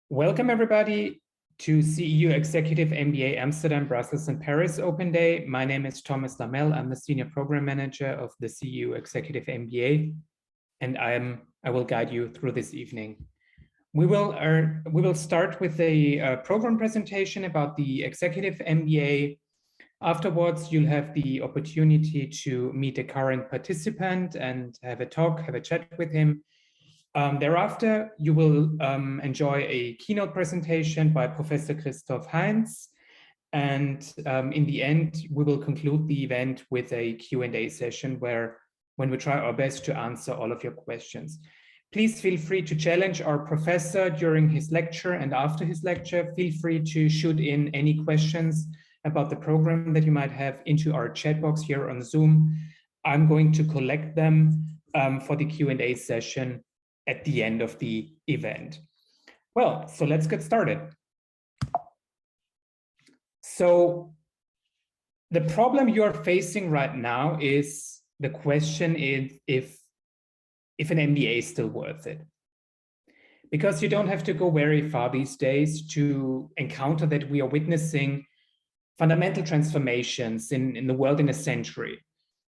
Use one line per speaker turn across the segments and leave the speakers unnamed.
Welcome everybody to CEU Executive MBA Amsterdam, Brussels, and Paris Open Day. My name is Thomas Lamel. I'm the Senior Program Manager of the CEU Executive MBA, and I will guide you through this evening. We will start with a program presentation about the Executive MBA. Afterwards, you'll have the opportunity to meet a current participant and have a chat with him. Thereafter, you will enjoy a keynote presentation by Professor Christoph Heinz. And in the end, we will conclude the event with a Q&A session when we try our best to answer all of your questions. Please feel free to challenge our professor during his lecture and after his lecture. Feel free to shoot in any questions about the program that you might have into our chat box here on Zoom. I'm going to collect them for the Q&A session at the end of the event. Well, so let's get started. So the problem you're facing right now is the question is if an MBA is still worth it. Because you don't have to go very far these days to encounter that we are witnessing fundamental transformations in the world in a century.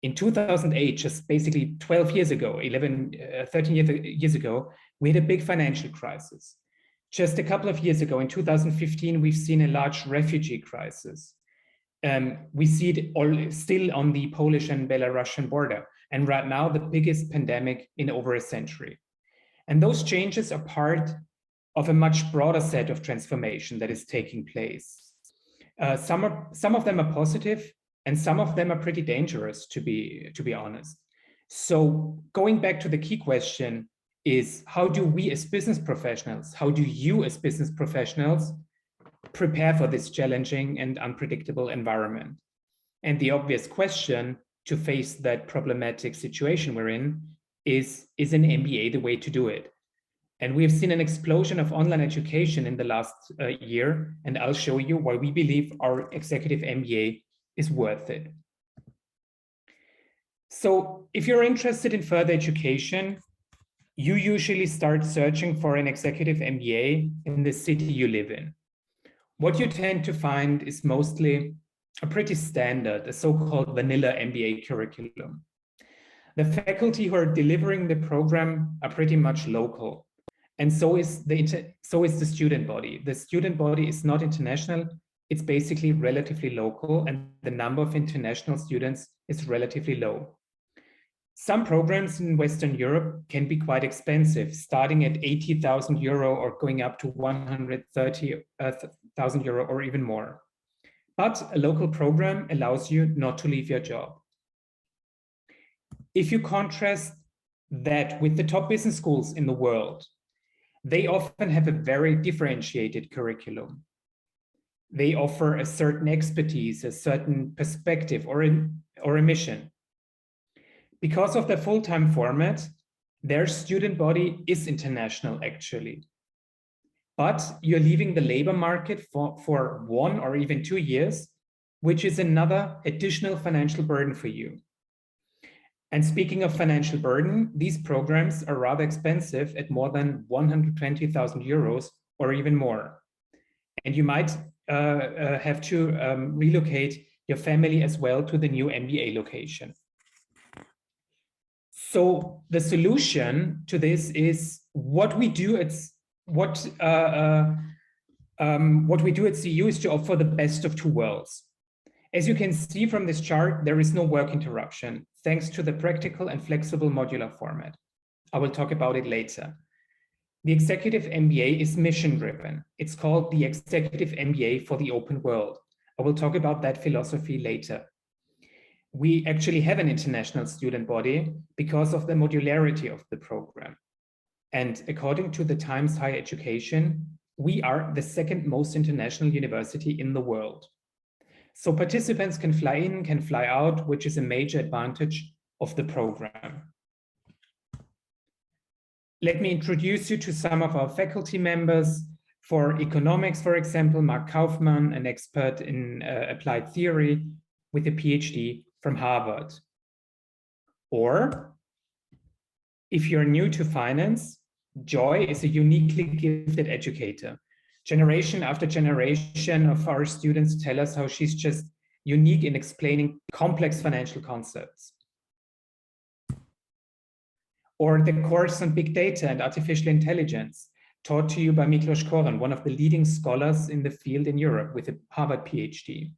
In 2008, just basically 12 years ago, 13 years ago, we had a big financial crisis. Just a couple of years ago, in 2015, we've seen a large refugee crisis. We see it still on the Polish and Belarusian border. And right now, the biggest pandemic in over a century. And those changes are part of a much broader set of transformation that is taking place. Some of them are positive, and some of them are pretty dangerous, to be honest. So going back to the key question is, how do we as business professionals, how do you as business professionals prepare for this challenging and unpredictable environment? And the obvious question to face that problematic situation we're in is an MBA the way to do it? And we have seen an explosion of online education in the last year, and I'll show you why we believe our executive MBA is worth it. So if you're interested in further education, you usually start searching for an executive MBA in the city you live in. What you tend to find is mostly a pretty standard, a so-called vanilla MBA curriculum. The faculty who are delivering the program are pretty much local, and so is the student body. The student body is not international. It's basically relatively local, and the number of international students is relatively low. Some programs in Western Europe can be quite expensive, starting at 80,000 euro or going up to 130,000 euro or even more. But a local program allows you not to leave your job. If you contrast that with the top business schools in the world, they often have a very differentiated curriculum. They offer a certain expertise, a certain perspective, or a mission. Because of the full-time format, their student body is international, actually. But you're leaving the labor market for 1 or even 2 years, which is another additional financial burden for you. And speaking of financial burden, these programs are rather expensive at more than 120,000 euros or even more. And you might have to relocate your family as well to the new MBA location. So the solution to this is what we do at CEU is to offer the best of two worlds. As you can see from this chart, there is no work interruption, thanks to the practical and flexible modular format. I will talk about it later. The Executive MBA is mission-driven. It's called the Executive MBA for the Open World. I will talk about that philosophy later. We actually have an international student body because of the modularity of the program. And according to the Times Higher Education, we are the second most international university in the world. So participants can fly in, can fly out, which is a major advantage of the program. Let me introduce you to some of our faculty members. For economics, for example, Mark Kaufmann, an expert in applied theory with a PhD from Harvard. Or if you're new to finance, Joy is a uniquely gifted educator. Generation after generation of our students tell us how she's just unique in explaining complex financial concepts. Or the course on big data and artificial intelligence, taught to you by Miklos Koren, one of the leading scholars in the field in Europe with a Harvard PhD.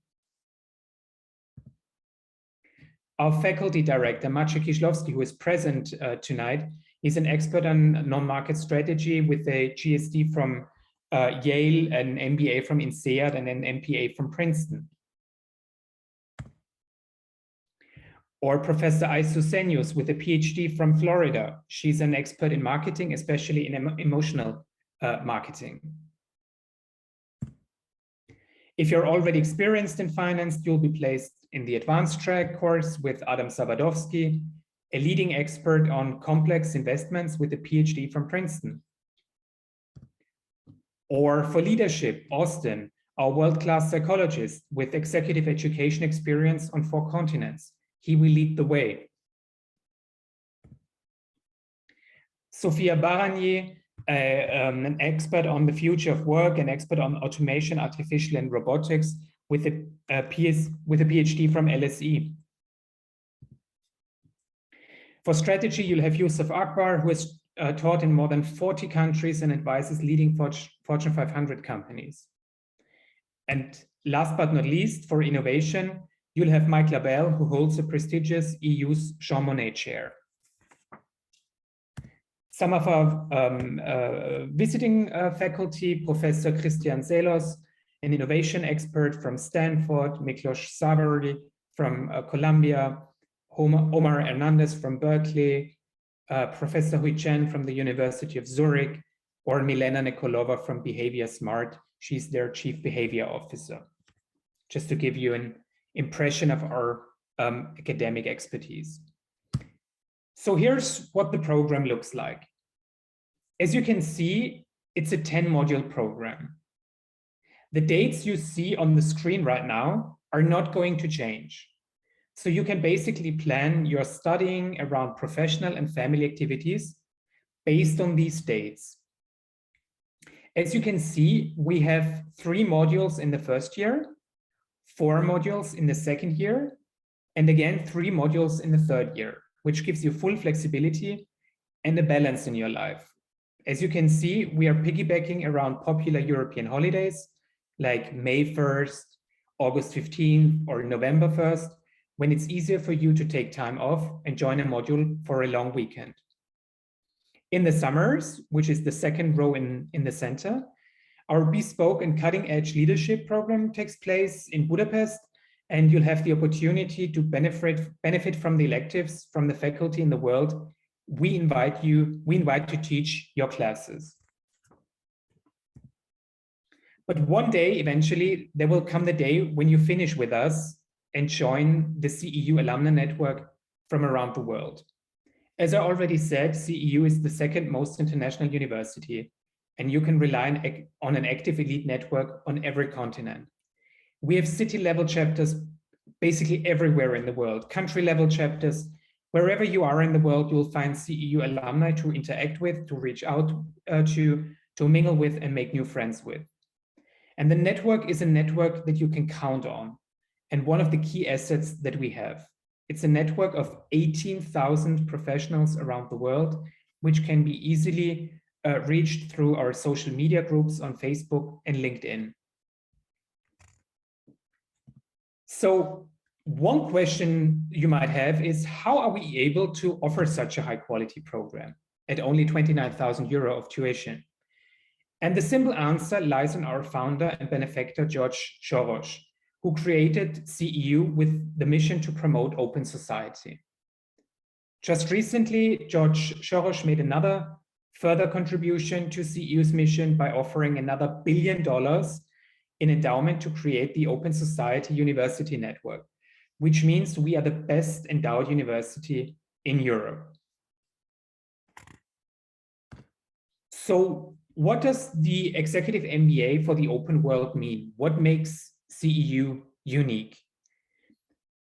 Our faculty director, Maciej Kiszlowski, who is present tonight, is an expert on non-market strategy with a GSD from Yale, an MBA from INSEAD, and an MPA from Princeton. Or Professor Aisu Senius with a PhD from Florida. She's an expert in marketing, especially in emotional marketing. If you're already experienced in finance, you'll be placed in the advanced track course with Adam Sabadowski, a leading expert on complex investments with a PhD from Princeton. Or for leadership, Austin, our world-class psychologist with executive education experience on 4 continents. He will lead the way. Sophia Baranier, an expert on the future of work, an expert on automation, artificial and robotics with a PhD from LSE. For strategy, you'll have Yusuf Akbar, who has taught in more than 40 countries and advises leading Fortune 500 companies. And last but not least, for innovation, you'll have Mike Labelle, who holds the prestigious EU's Jean Monnet Chair. Some of our visiting faculty, Professor Christian Zelos, an innovation expert from Stanford, Miklos Savary from Columbia, Omar Hernandez from Berkeley, Professor Hui Chen from the University of Zurich, or Milena Nikolova from Behavior Smart. She's their Chief Behavior Officer, just to give you an impression of our academic expertise. So here's what the program looks like. As you can see, it's a 10-module program. The dates you see on the screen right now are not going to change. So you can basically plan your studying around professional and family activities based on these dates. As you can see, we have 3 modules in the first year, 4 modules in the second year, and again, 3 modules in the third year, which gives you full flexibility and a balance in your life. As you can see, we are piggybacking around popular European holidays like May 1st, August 15th, or November 1st, when it's easier for you to take time off and join a module for a long weekend. In the summers, which is the second row in the center, our bespoke and cutting-edge leadership program takes place in Budapest, and you'll have the opportunity to benefit from the electives from the faculty in the world we invite to teach your classes. But one day, eventually, there will come the day when you finish with us and join the CEU alumni network from around the world. As I already said, CEU is the second most international university, and you can rely on an active elite network on every continent. We have city-level chapters basically everywhere in the world, country-level chapters. Wherever you are in the world, you'll find CEU alumni to interact with, to reach out to mingle with and make new friends with. And the network is a network that you can count on, and one of the key assets that we have. It's a network of 18,000 professionals around the world, which can be easily reached through our social media groups on Facebook and LinkedIn. So one question you might have is, how are we able to offer such a high quality program at only 29,000 euro of tuition? And the simple answer lies in our founder and benefactor, George Soros, who created CEU with the mission to promote open society. Just recently, George Soros made another further contribution to CEU's mission by offering another $1 billion in endowment to create the Open Society University Network, which means we are the best endowed university in Europe. So what does the executive MBA for the open world mean? What makes CEU unique?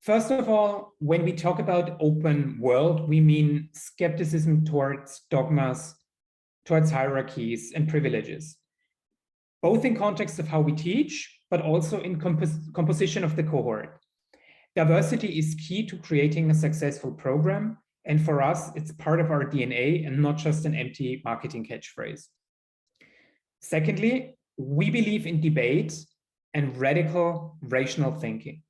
First of all, when we talk about open world, we mean skepticism towards dogmas, towards hierarchies and privileges, both in context of how we teach, but also in composition of the cohort. Diversity is key to creating a successful program. And for us, it's part of our DNA and not just an empty marketing catchphrase. Secondly, we believe in debate and radical rational thinking.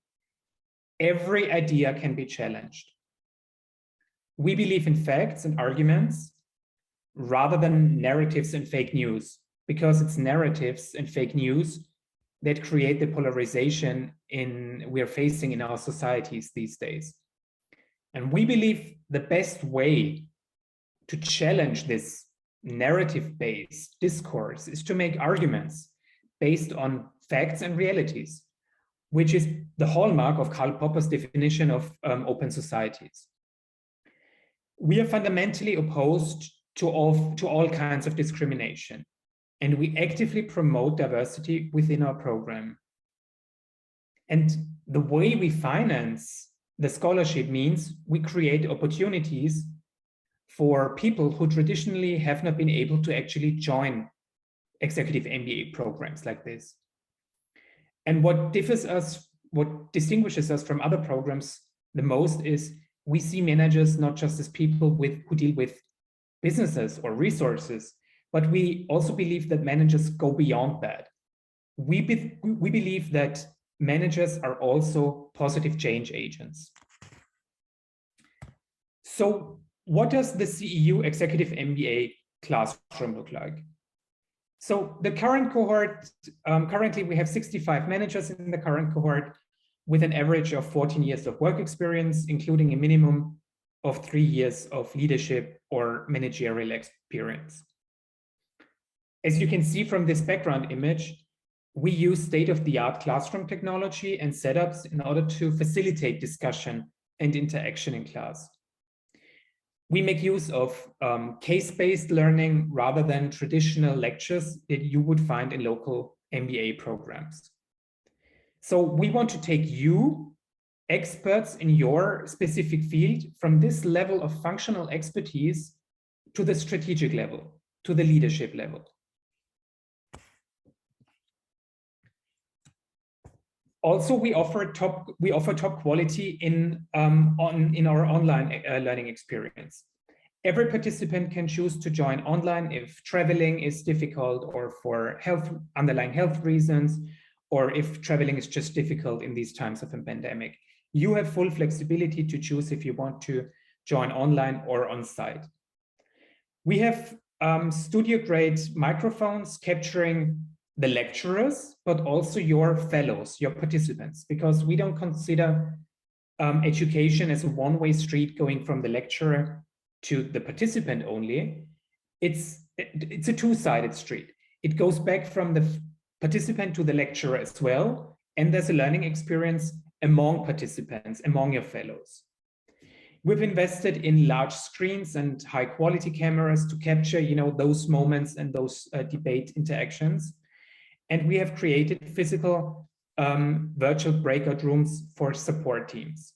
Every idea can be challenged. We believe in facts and arguments rather than narratives and fake news, because it's narratives and fake news that create the polarization we're facing in our societies these days. And we believe the best way to challenge this narrative-based discourse is to make arguments based on facts and realities, which is the hallmark of Karl Popper's definition of open societies. We are fundamentally opposed to all kinds of discrimination, and we actively promote diversity within our program. And the way we finance the scholarship means we create opportunities for people who traditionally have not been able to actually join executive MBA programs like this. And what distinguishes us from other programs the most is we see managers not just as people who deal with businesses or resources, but we also believe that managers go beyond that. We believe that managers are also positive change agents. So what does the CEU Executive MBA classroom look like? So the current cohort, currently we have 65 managers in the current cohort with an average of 14 years of work experience, including a minimum of 3 years of leadership or managerial experience. As you can see from this background image, we use state-of-the-art classroom technology and setups in order to facilitate discussion and interaction in class. We make use of case-based learning rather than traditional lectures that you would find in local MBA programs. So we want to take you, experts in your specific field, from this level of functional expertise to the strategic level, to the leadership level. Also, we offer top quality in our online learning experience. Every participant can choose to join online if traveling is difficult or for underlying health reasons, or if traveling is just difficult in these times of a pandemic. You have full flexibility to choose if you want to join online or on site. We have studio-grade microphones capturing the lecturers, but also your fellows, your participants, because we don't consider education as a one-way street going from the lecturer to the participant only. It's a two-sided street. It goes back from the participant to the lecturer as well, and there's a learning experience among participants, among your fellows. We've invested in large screens and high-quality cameras to capture, those moments and those debate interactions. And we have created physical virtual breakout rooms for support teams.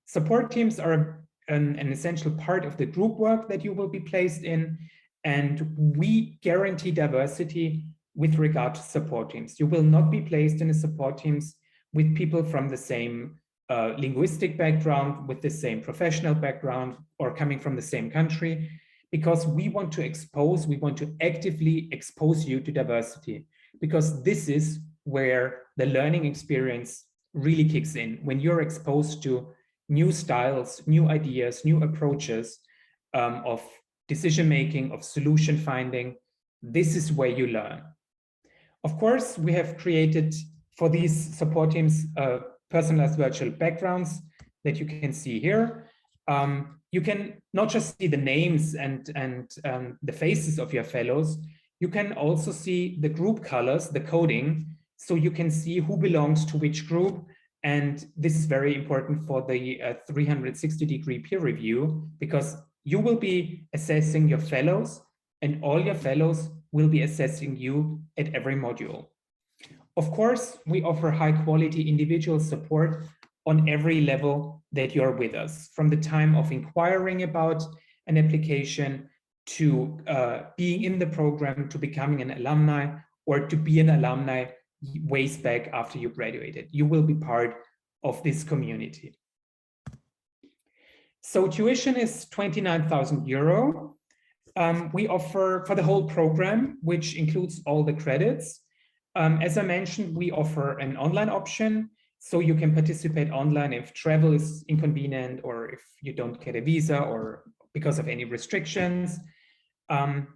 Support teams are an essential part of the group work that you will be placed in, and we guarantee diversity with regard to support teams. You will not be placed in a support teams with people from the same linguistic background, with the same professional background, or coming from the same country, because we want to actively expose you to diversity. Because this is where the learning experience really kicks in, when you're exposed to new styles, new ideas, new approaches of decision-making, of solution finding. This is where you learn. Of course, we have created for these support teams personalized virtual backgrounds that you can see here. You can not just see the names and the faces of your fellows, you can also see the group colors, the coding, so you can see who belongs to which group. And this is very important for the 360-degree peer review, because you will be assessing your fellows and all your fellows will be assessing you at every module. Of course, we offer high-quality individual support on every level that you're with us, from the time of inquiring about an application to being in the program, to becoming an alumni, or to be an alumni ways back after you graduated. You will be part of this community. So tuition is 29,000 euro. We offer for the whole program, which includes all the credits. As I mentioned, we offer an online option, so you can participate online if travel is inconvenient or if you don't get a visa or because of any restrictions.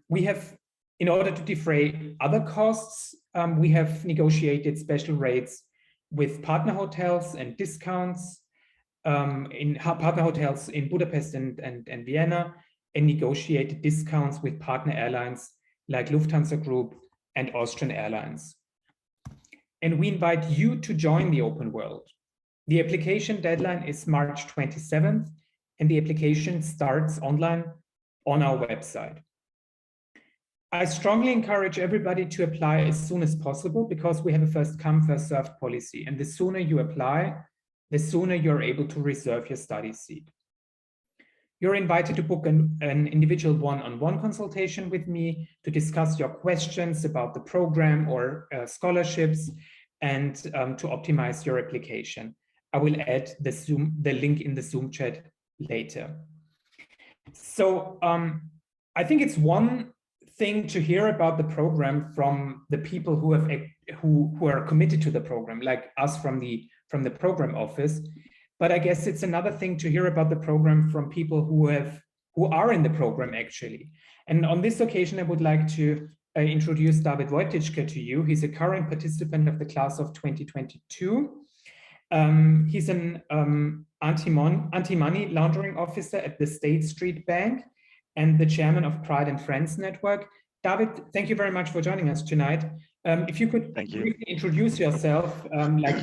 We have, in order to defray other costs, we have negotiated special rates with partner hotels and discounts in partner hotels in Budapest and Vienna, and negotiated discounts with partner airlines like Lufthansa Group and Austrian Airlines. And we invite you to join the open world. The application deadline is March 27th, and the application starts online on our website. I strongly encourage everybody to apply as soon as possible because we have a first come, first served policy. And the sooner you apply, the sooner you're able to reserve your study seat. You're invited to book an individual one-on-one consultation with me to discuss your questions about the program or scholarships and to optimize your application. I will add the link in the Zoom chat later. So I think it's one thing to hear about the program from the people who are committed to the program, like us from the program office. But I guess it's another thing to hear about the program from people who are in the program actually. And on this occasion, I would like to introduce David Wojtyczka to you. He's a current participant of the class of 2022. He's an anti-money laundering officer at the State Street Bank and the chairman of Pride and Friends Network. David, thank you very much for joining us tonight. If you could briefly introduce yourself, like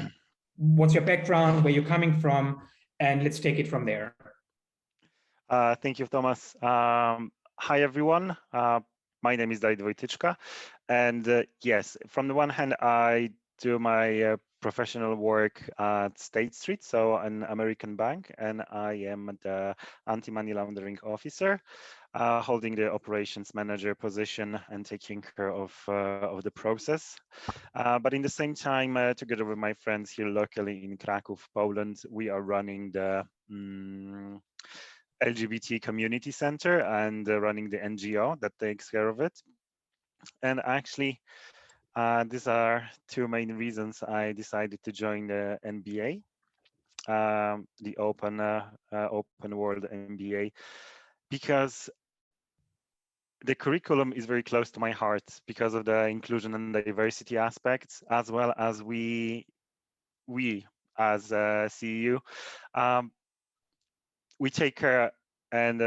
what's your background, where you're coming from, and let's take it from there.
Thank you, Thomas. Hi, everyone. My name is David Wojtyczka. And yes, from the one hand, I do my professional work at State Street, so an American bank, and I am the anti-money laundering officer, holding the operations manager position and taking care of the process. But in the same time, together with my friends here locally in Kraków, Poland, we are running the LGBT community center and running the NGO that takes care of it. And actually, these are two main reasons I decided to join the MBA, the open world MBA, because the curriculum is very close to my heart because of the inclusion and diversity aspects, as well as we as CEU, we take care and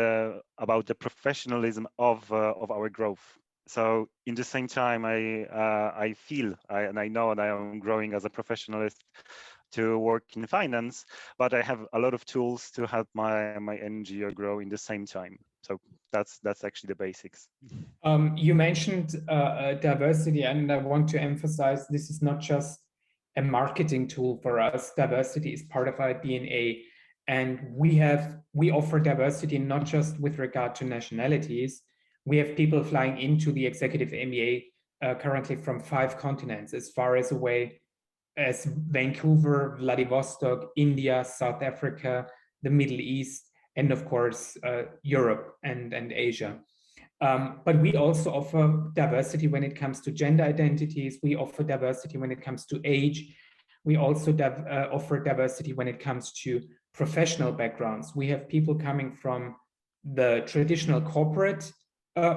about the professionalism of our growth. So in the same time, I feel and I know that I am growing as a professionalist to work in finance, but I have a lot of tools to help my NGO grow in the same time. So that's actually the basics.
You mentioned diversity, and I want to emphasize this is not just a marketing tool for us. Diversity is part of our DNA, and we offer diversity not just with regard to nationalities. We have people flying into the executive MBA currently from 5 continents, as far as away as Vancouver, Vladivostok, India, South Africa, the Middle East, and of course, Europe and Asia. But we also offer diversity when it comes to gender identities. We offer diversity when it comes to age. We also offer diversity when it comes to professional backgrounds. We have people coming from the traditional corporate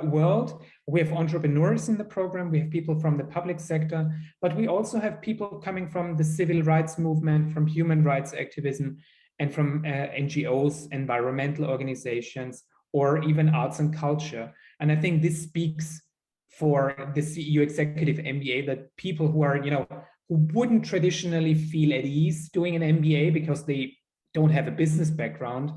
world. We have entrepreneurs in the program. We have people from the public sector, but we also have people coming from the civil rights movement, from human rights activism, and from NGOs, environmental organizations, or even arts and culture. And I think this speaks for the CEU Executive MBA, that people who are, who wouldn't traditionally feel at ease doing an MBA because they don't have a business background,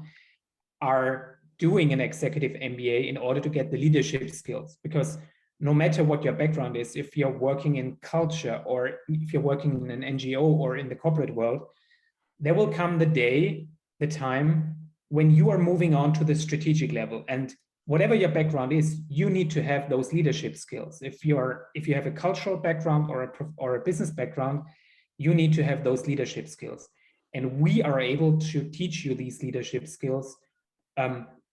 are doing an executive MBA in order to get the leadership skills. Because no matter what your background is, if you're working in culture or if you're working in an NGO or in the corporate world, there will come the time when you are moving on to the strategic level, and whatever your background is, you need to have those leadership skills. If you have a cultural background or a business background, you need to have those leadership skills. And we are able to teach you these leadership skills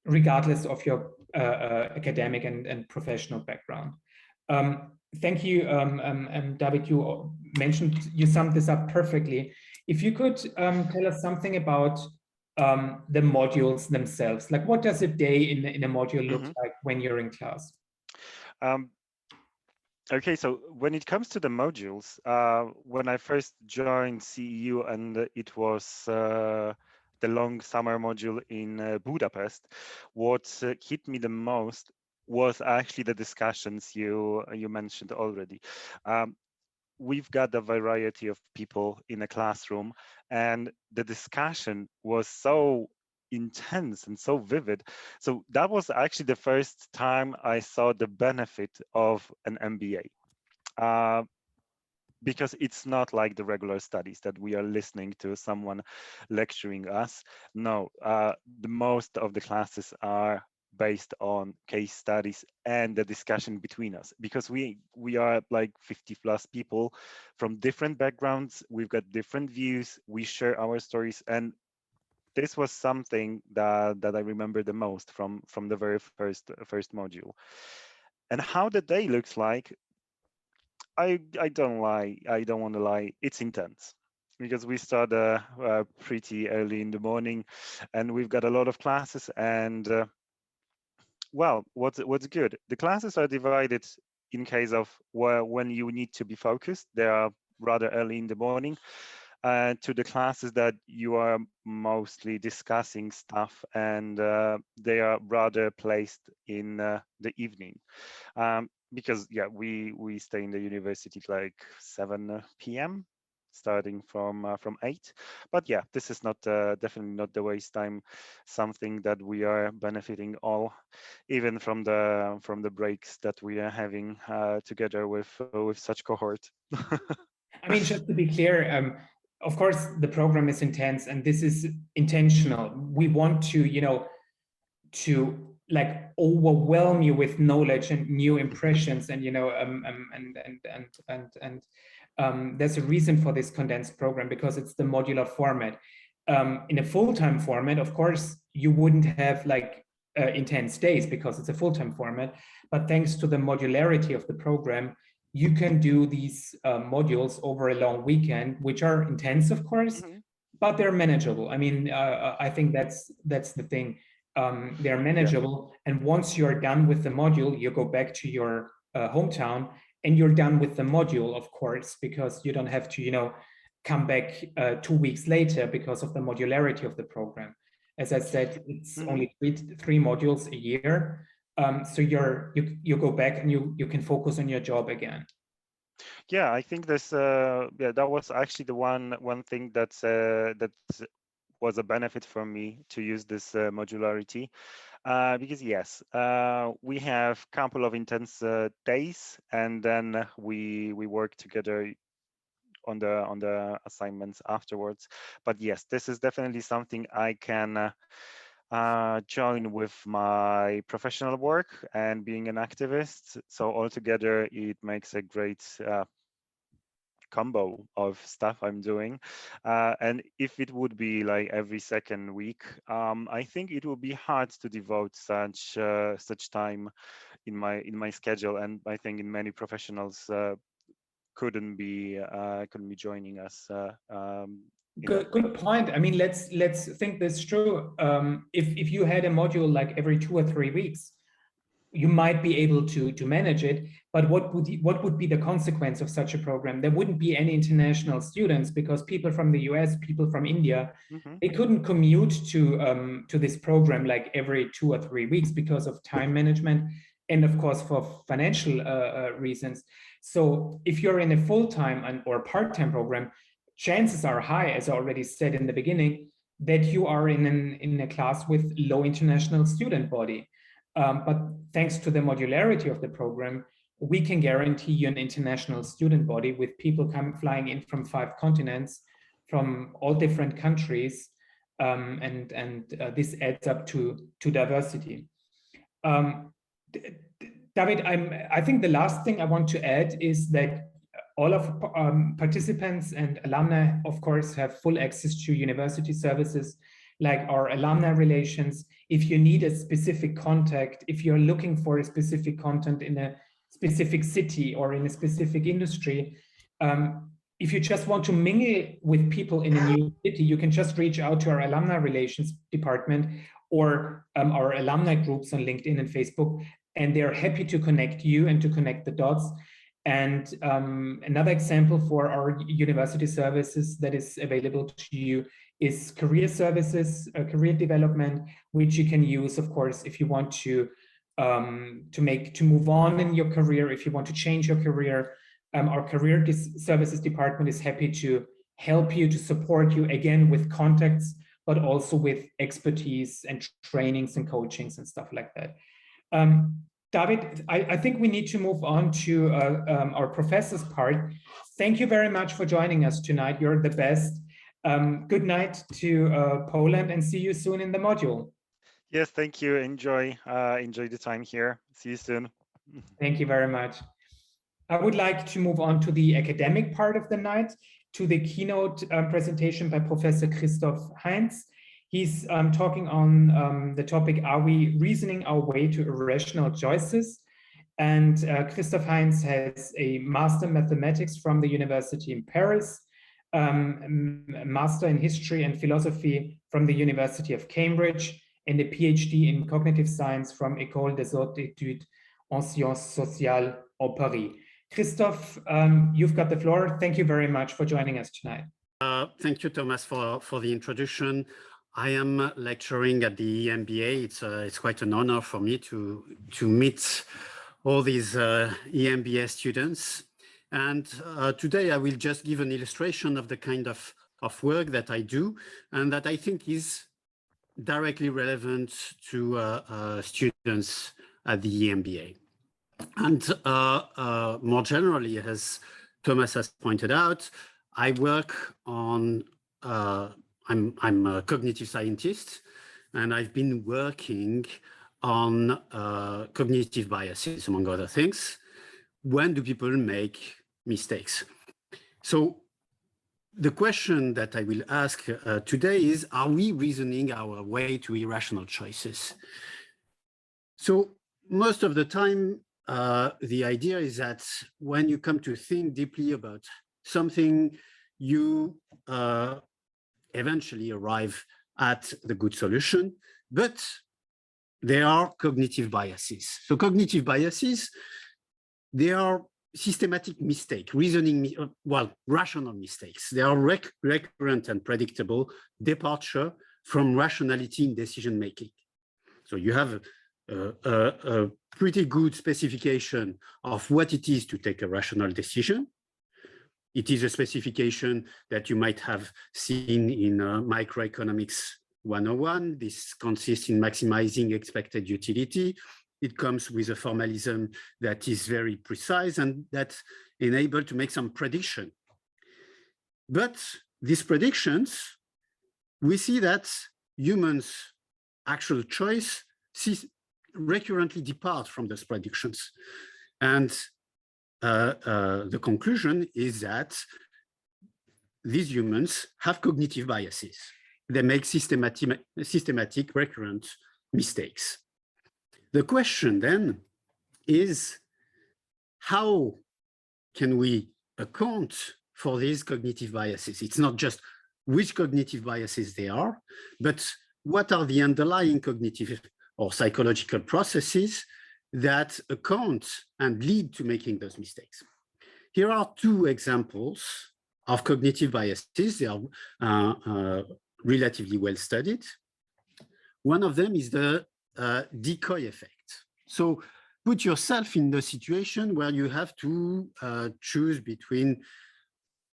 regardless of your academic and professional background. Thank you, David. You summed this up perfectly. If you could tell us something about the modules themselves, like what does a day in a module look like when you're in class?
Okay, so when it comes to the modules, when I first joined CEU and it was the long summer module in Budapest, what hit me the most was actually the discussions you mentioned already. We've got a variety of people in a classroom, and the discussion was so intense and so vivid. So that was actually the first time I saw the benefit of an MBA. Because it's not like the regular studies that we are listening to someone lecturing us. No, the most of the classes are based on case studies and the discussion between us, because we are like 50 plus people from different backgrounds. We've got different views. We share our stories, and this was something that I remember the most from the very first module. And how the day looks like, I don't lie. I don't want to lie. It's intense because we start pretty early in the morning, and we've got a lot of classes. And well, what's good? The classes are divided in case of when you need to be focused. They are rather early in the morning. To the classes that you are mostly discussing stuff, and they are rather placed in the evening. Because yeah, we stay in the university like 7 p.m. starting from 8. But yeah, this is not definitely not the waste time. Something that we are benefiting all, even from the breaks that we are having together with such cohort.
I mean, just to be clear, of course, the program is intense, and this is intentional. We want to like overwhelm you with knowledge and new impressions, and there's a reason for this condensed program, because it's the modular format. In a full-time format, of course, you wouldn't have like intense days because it's a full-time format, but thanks to the modularity of the program, you can do these modules over a long weekend, which are intense, of course, but they're manageable. I mean, I think that's the thing. They're manageable. Yeah. And once you're done with the module, you go back to your hometown and you're done with the module, of course, because you don't have to, come back 2 weeks later because of the modularity of the program. As I said, it's only three modules a year. So you go back and you can focus on your job again.
Yeah, I think this that was actually the one thing that was a benefit for me to use this modularity, because yes, we have a couple of intense days, and then we work together on the assignments afterwards. But yes, this is definitely something I can join with my professional work and being an activist. So altogether, it makes a great combo of stuff I'm doing. And if it would be like every second week, I think it would be hard to devote such time in my schedule. And I think in many professionals couldn't be joining us.
Good point. I mean, let's think this through. If you had a module like every 2 or 3 weeks, you might be able to manage it. But what would be the consequence of such a program? There wouldn't be any international students, because people from the US, people from India, they couldn't commute to this program like every 2 or 3 weeks because of time management and of course for financial reasons. So if you're in a full-time or part-time program, chances are high, as I already said in the beginning, that you are in a class with low international student body. But thanks to the modularity of the program, we can guarantee you an international student body with people flying in from 5 continents, from all different countries, and this adds up to diversity. David, I think the last thing I want to add is that all of participants and alumni, of course, have full access to university services like our alumni relations. If you need a specific contact, if you're looking for a specific content in a specific city or in a specific industry, if you just want to mingle with people in a new city, you can just reach out to our alumni relations department or our alumni groups on LinkedIn and Facebook, and they're happy to connect you and to connect the dots. And another example for our university services that is available to you is career services, career development, which you can use, of course, if you want to move on in your career, if you want to change your career. Our career services department is happy to help you, to support you, again, with contacts, but also with expertise and trainings and coachings and stuff like that. David, I think we need to move on to our professors part. Thank you very much for joining us tonight. You're the best. Good night to Poland, and see you soon in the module.
Yes, thank you. Enjoy the time here. See you soon.
Thank you very much. I would like to move on to the academic part of the night, to the keynote presentation by Professor Christoph Heinz. He's talking on the topic, are we reasoning our way to irrational choices? And Christoph Heinz has a master in mathematics from the University in Paris, a master in history and philosophy from the University of Cambridge, and a PhD in cognitive science from École des Hautes Études en Sciences Sociales au Paris. Christoph, you've got the floor. Thank you very much for joining us tonight.
Thank you, Thomas, for the introduction. I am lecturing at the MBA. It's quite an honor for me to meet all these EMBA students. And today I will just give an illustration of the kind of work that I do and that I think is directly relevant to students at the EMBA. And more generally, as Thomas has pointed out, I work on, I'm a cognitive scientist, and I've been working on cognitive biases, among other things. When do people make mistakes? So the question that I will ask today is, are we reasoning our way to irrational choices? So most of the time, the idea is that when you come to think deeply about something, you eventually arrive at the good solution, but there are cognitive biases. So cognitive biases, they are systematic mistake, rational mistakes. They are recurrent and predictable departure from rationality in decision-making. So you have a pretty good specification of what it is to take a rational decision. It is a specification that you might have seen in Microeconomics 101. This consists in maximizing expected utility. It comes with a formalism that is very precise and that enables to make some prediction. But these predictions, we see that humans' actual choice recurrently depart from those predictions. And the conclusion is that these humans have cognitive biases. They make systematic recurrent mistakes. The question then is, how can we account for these cognitive biases? It's not just which cognitive biases they are, but what are the underlying cognitive or psychological processes that account and lead to making those mistakes. Here are two examples of cognitive biases. They are relatively well studied. One of them is the decoy effect. So put yourself in the situation where you have to choose between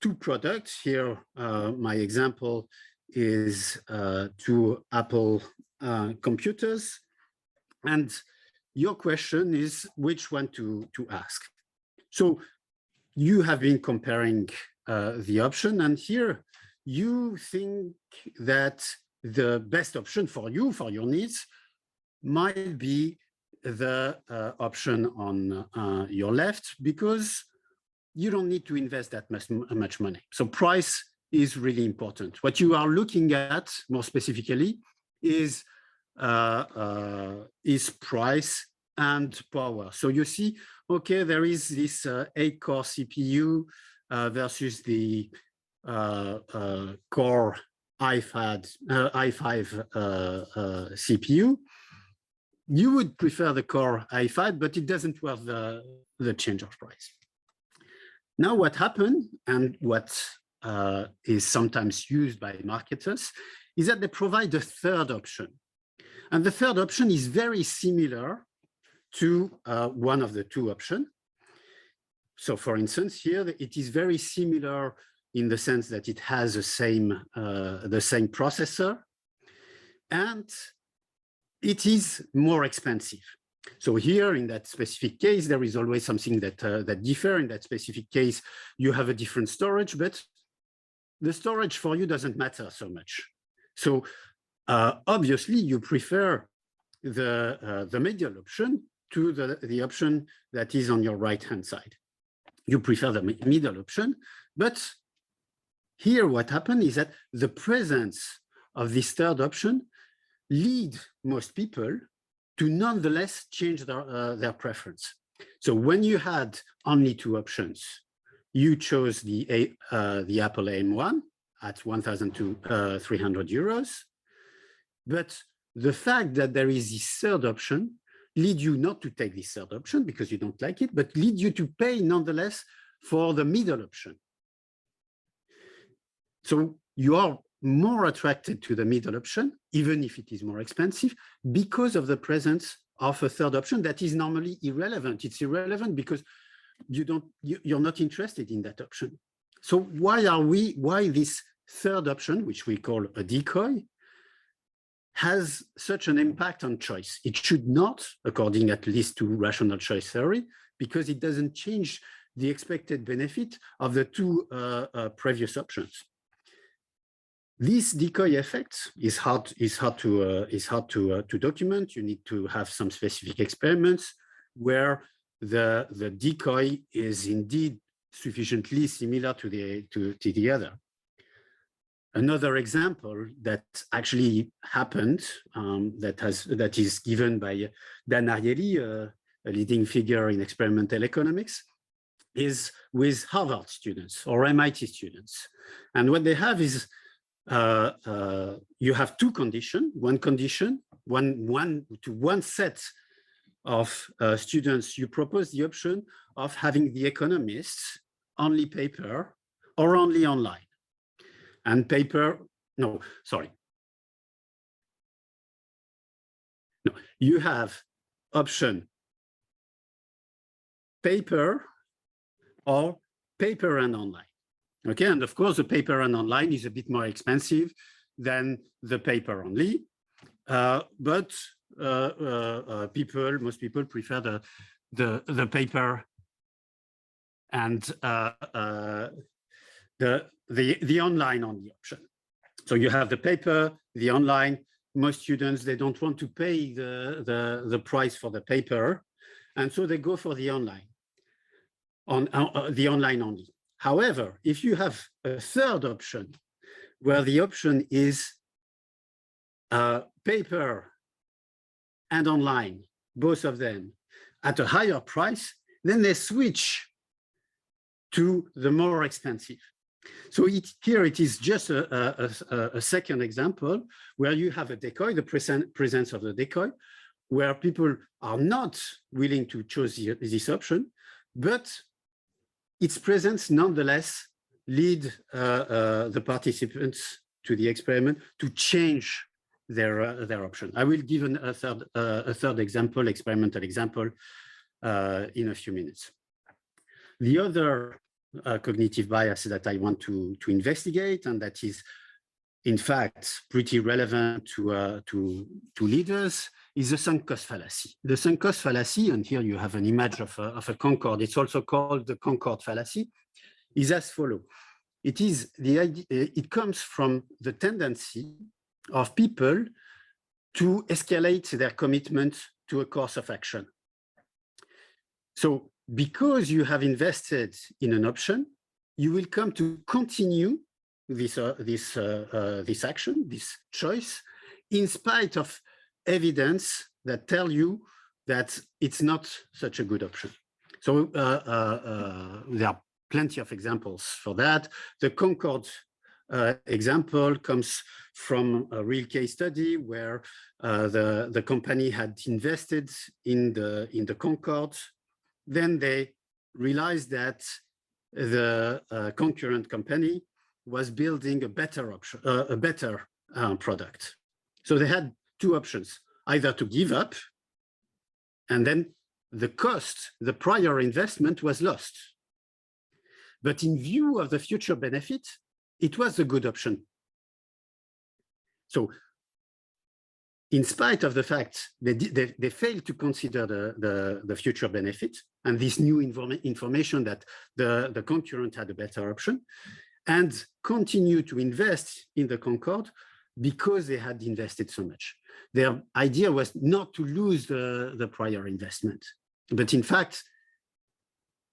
two products. Here, my example is two Apple computers. And your question is which one to ask. So you have been comparing the option, and here you think that the best option for you, for your needs, might be the option on your left because you don't need to invest that much money. So price is really important. What you are looking at more specifically is price and power. So you see, okay, there is this 8-core CPU versus the Core i5 CPU. You would prefer the Core i5, but it doesn't worth the change of price. Now, what happened, and what is sometimes used by marketers, is that they provide a third option. And the third option is very similar to one of the two options. So for instance, here, it is very similar in the sense that it has the same processor, and it is more expensive. So here, in that specific case, there is always something that differs. In that specific case, you have a different storage, but the storage for you doesn't matter so much. So obviously, you prefer the middle option to the option that is on your right-hand side. You prefer the middle option, but here what happened is that the presence of this third option lead most people to nonetheless change their preference. So when you had only two options, you chose the Apple AM1 at 1,300 euros. But the fact that there is this third option lead you not to take this third option because you don't like it, but lead you to pay nonetheless for the middle option. So you are more attracted to the middle option, even if it is more expensive, because of the presence of a third option that is normally irrelevant. It's irrelevant because you're not interested in that option. So why this third option, which we call a decoy, has such an impact on choice? It should not, according at least to rational choice theory, because it doesn't change the expected benefit of the two previous options. This decoy effect is hard to document. You need to have some specific experiments where the decoy is indeed sufficiently similar to the other. Another example that actually happened, that is given by Dan Ariely, a leading figure in experimental economics, is with Harvard students or MIT students. And what they have is you have two conditions. One set of students, you propose the option of having the economists only paper or only online. And paper, no, sorry. No, you have option paper or paper and online. Okay, and of course, the paper and online is a bit more expensive than the paper only, but most people prefer the paper and the online only option. So you have the paper, the online. Most students, they don't want to pay the price for the paper, and so they go for the online, the online only. However, if you have a third option, where the option is paper and online, both of them at a higher price, then they switch to the more expensive. So here it is just a second example where you have a decoy, the presence of the decoy, where people are not willing to choose this option, but its presence nonetheless lead the participants to the experiment to change their option. I will give a third example, experimental example, in a few minutes. The other cognitive bias that I want to investigate, and that is in fact pretty relevant to leaders, is the sunk cost fallacy. The sunk cost fallacy, and here you have an image of a Concorde. It's also called the Concorde fallacy, is as follows. It is the idea. It comes from the tendency of people to escalate their commitment to a course of action. So because you have invested in an option, you will come to continue this action, this choice, in spite of evidence that tell you that it's not such a good option. So there are plenty of examples for that. The Concorde example comes from a real case study where the company had invested in the Concorde. Then they realized that the concurrent company was building a better option, a better product. So they had two options: either to give up, and then the cost, the prior investment was lost. But in view of the future benefit, it was a good option. So in spite of the fact that they failed to consider the future benefit and this new information that the concurrent had a better option, and continue to invest in the Concorde because they had invested so much. Their idea was not to lose the prior investment, but in fact,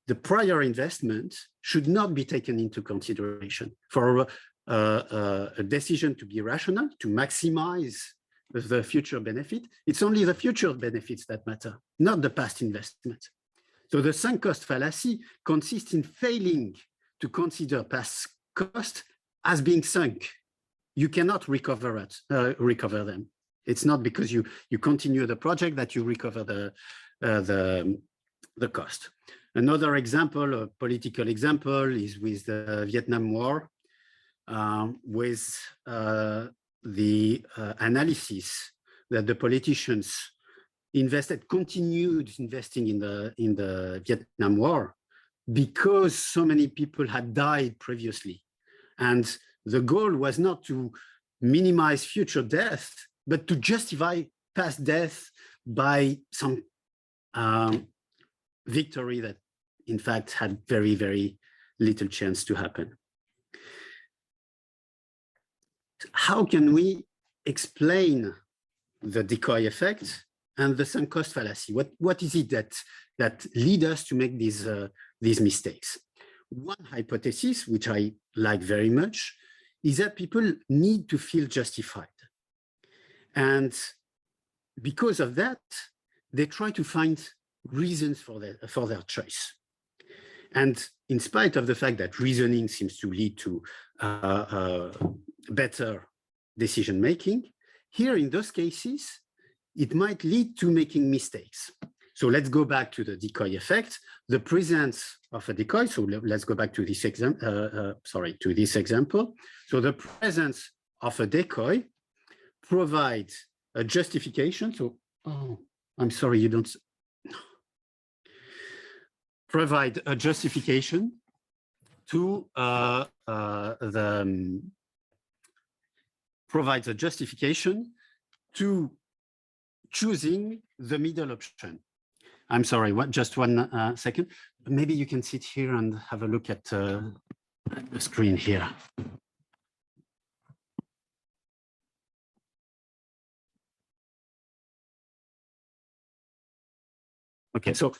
the prior investment should not be taken into consideration for a decision to be rational, to maximize the future benefit. It's only the future benefits that matter, not the past investment. So the sunk cost fallacy consists in failing to consider past cost as being sunk. You cannot recover them. It's not because you continue the project that you recover the cost. Another example, a political example, is with the Vietnam War, with the analysis that the politicians continued investing in the Vietnam War because so many people had died previously. And the goal was not to minimize future death, but to justify past death by some victory that in fact had very, very little chance to happen. How can we explain the decoy effect and the sunk cost fallacy? What is it that lead us to make these mistakes? One hypothesis, which I like very much, is that people need to feel justified. And because of that, they try to find reasons for their choice. And in spite of the fact that reasoning seems to lead to better decision-making, here in those cases, it might lead to making mistakes. So let's go back to the decoy effect. The presence of a decoy, so let's go back to this example, So the presence of a decoy provides a justification. So, oh, I'm sorry, you don't provide a justification to provides a justification to choosing the middle option. I'm sorry, just one second. Maybe you can sit here and have a look at the screen here. Okay, so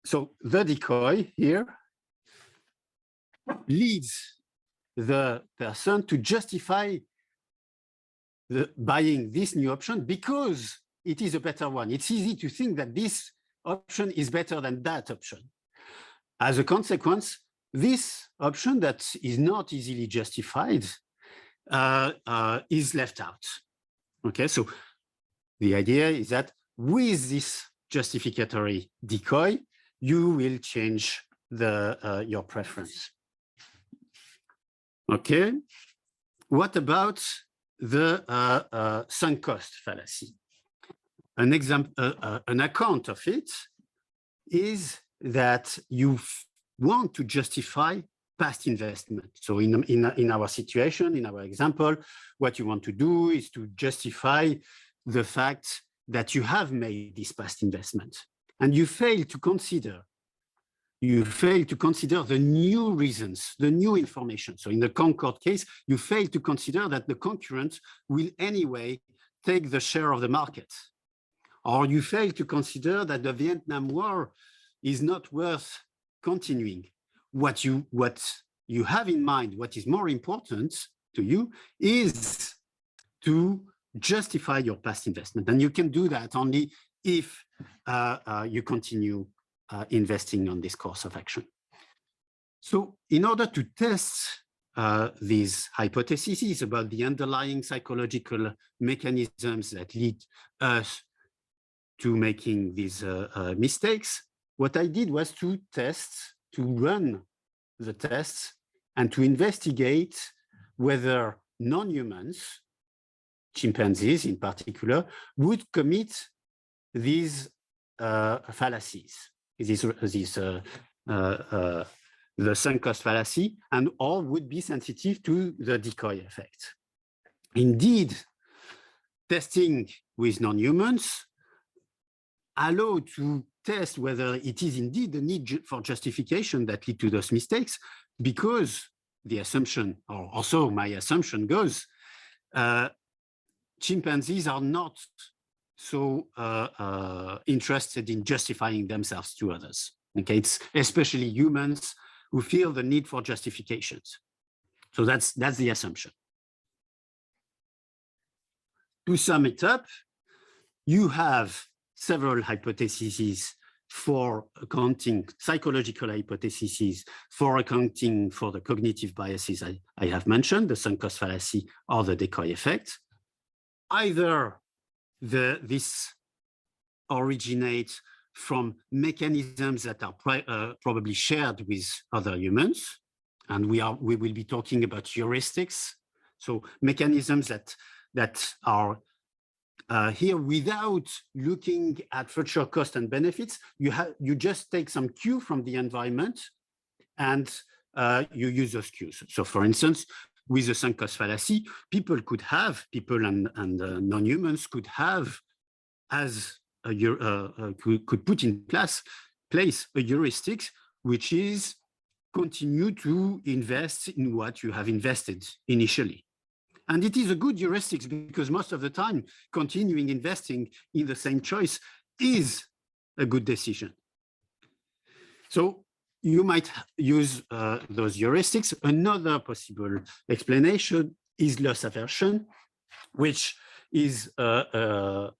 so the decoy here leads the person to justify buying this new option because it is a better one. It's easy to think that this option is better than that option. As a consequence, this option that is not easily justified is left out. Okay, so the idea is that with this justificatory decoy, you will change your preference. Okay, what about the sunk cost fallacy? An account of it is that you want to justify past investment. So in our situation, in our example, what you want to do is to justify the fact that you have made this past investment, and you fail to consider you fail to consider the new reasons, the new information. So in the Concord case, you fail to consider that the concurrent will anyway take the share of the market. Or you fail to consider that the Vietnam War is not worth continuing. What you have in mind, what is more important to you, is to justify your past investment. And you can do that only if you continue investing on this course of action. So in order to test these hypotheses about the underlying psychological mechanisms that lead us to making these mistakes, what I did was to run the tests and to investigate whether non-humans, chimpanzees in particular, would commit these fallacies, the sunk cost fallacy, and all would be sensitive to the decoy effect. Indeed, testing with non-humans allow to test whether it is indeed the need for justification that lead to those mistakes, because the assumption, or also my assumption goes, chimpanzees are not so interested in justifying themselves to others. Okay, it's especially humans who feel the need for justifications. So that's the assumption. To sum it up, you have several hypotheses for accounting, psychological hypotheses for accounting for the cognitive biases I have mentioned, the sunk cost fallacy or the decoy effect. Either this originates from mechanisms that are probably shared with other humans, and we will be talking about heuristics, so mechanisms that are here without looking at future cost and benefits. You just take some cue from the environment and you use those cues. So for instance, with the sunk cost fallacy, people and non-humans could have could put in place a heuristic, which is continue to invest in what you have invested initially. And it is a good heuristic because most of the time, continuing investing in the same choice is a good decision. So you might use those heuristics. Another possible explanation is loss aversion, which is a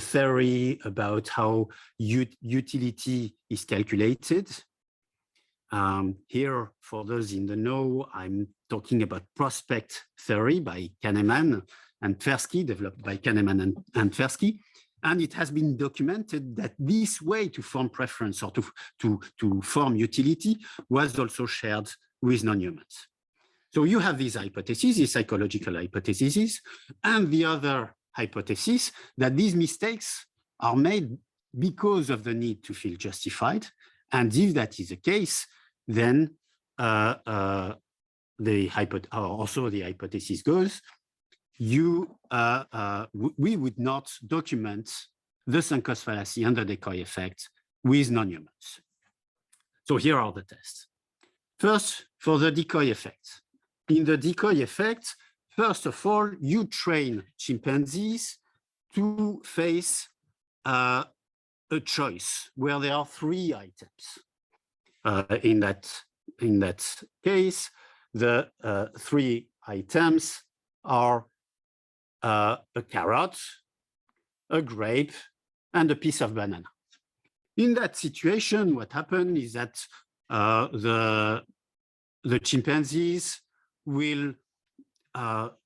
theory about how utility is calculated. Here, for those in the know, I'm talking about prospect theory by Kahneman and Tversky, developed by Kahneman and Tversky. And it has been documented that this way to form preference or to form utility was also shared with non-humans. So you have these hypotheses, these psychological hypotheses, and the other hypothesis that these mistakes are made because of the need to feel justified. And if that is the case, then also the hypothesis goes, we would not document the sunk cost fallacy and the decoy effect with non-humans. So here are the tests. First, for the decoy effect. In the decoy effect, first of all, you train chimpanzees to face a choice where there are 3 items. In that case, the 3 items are a carrot, a grape, and a piece of banana. In that situation, what happened is that the chimpanzees will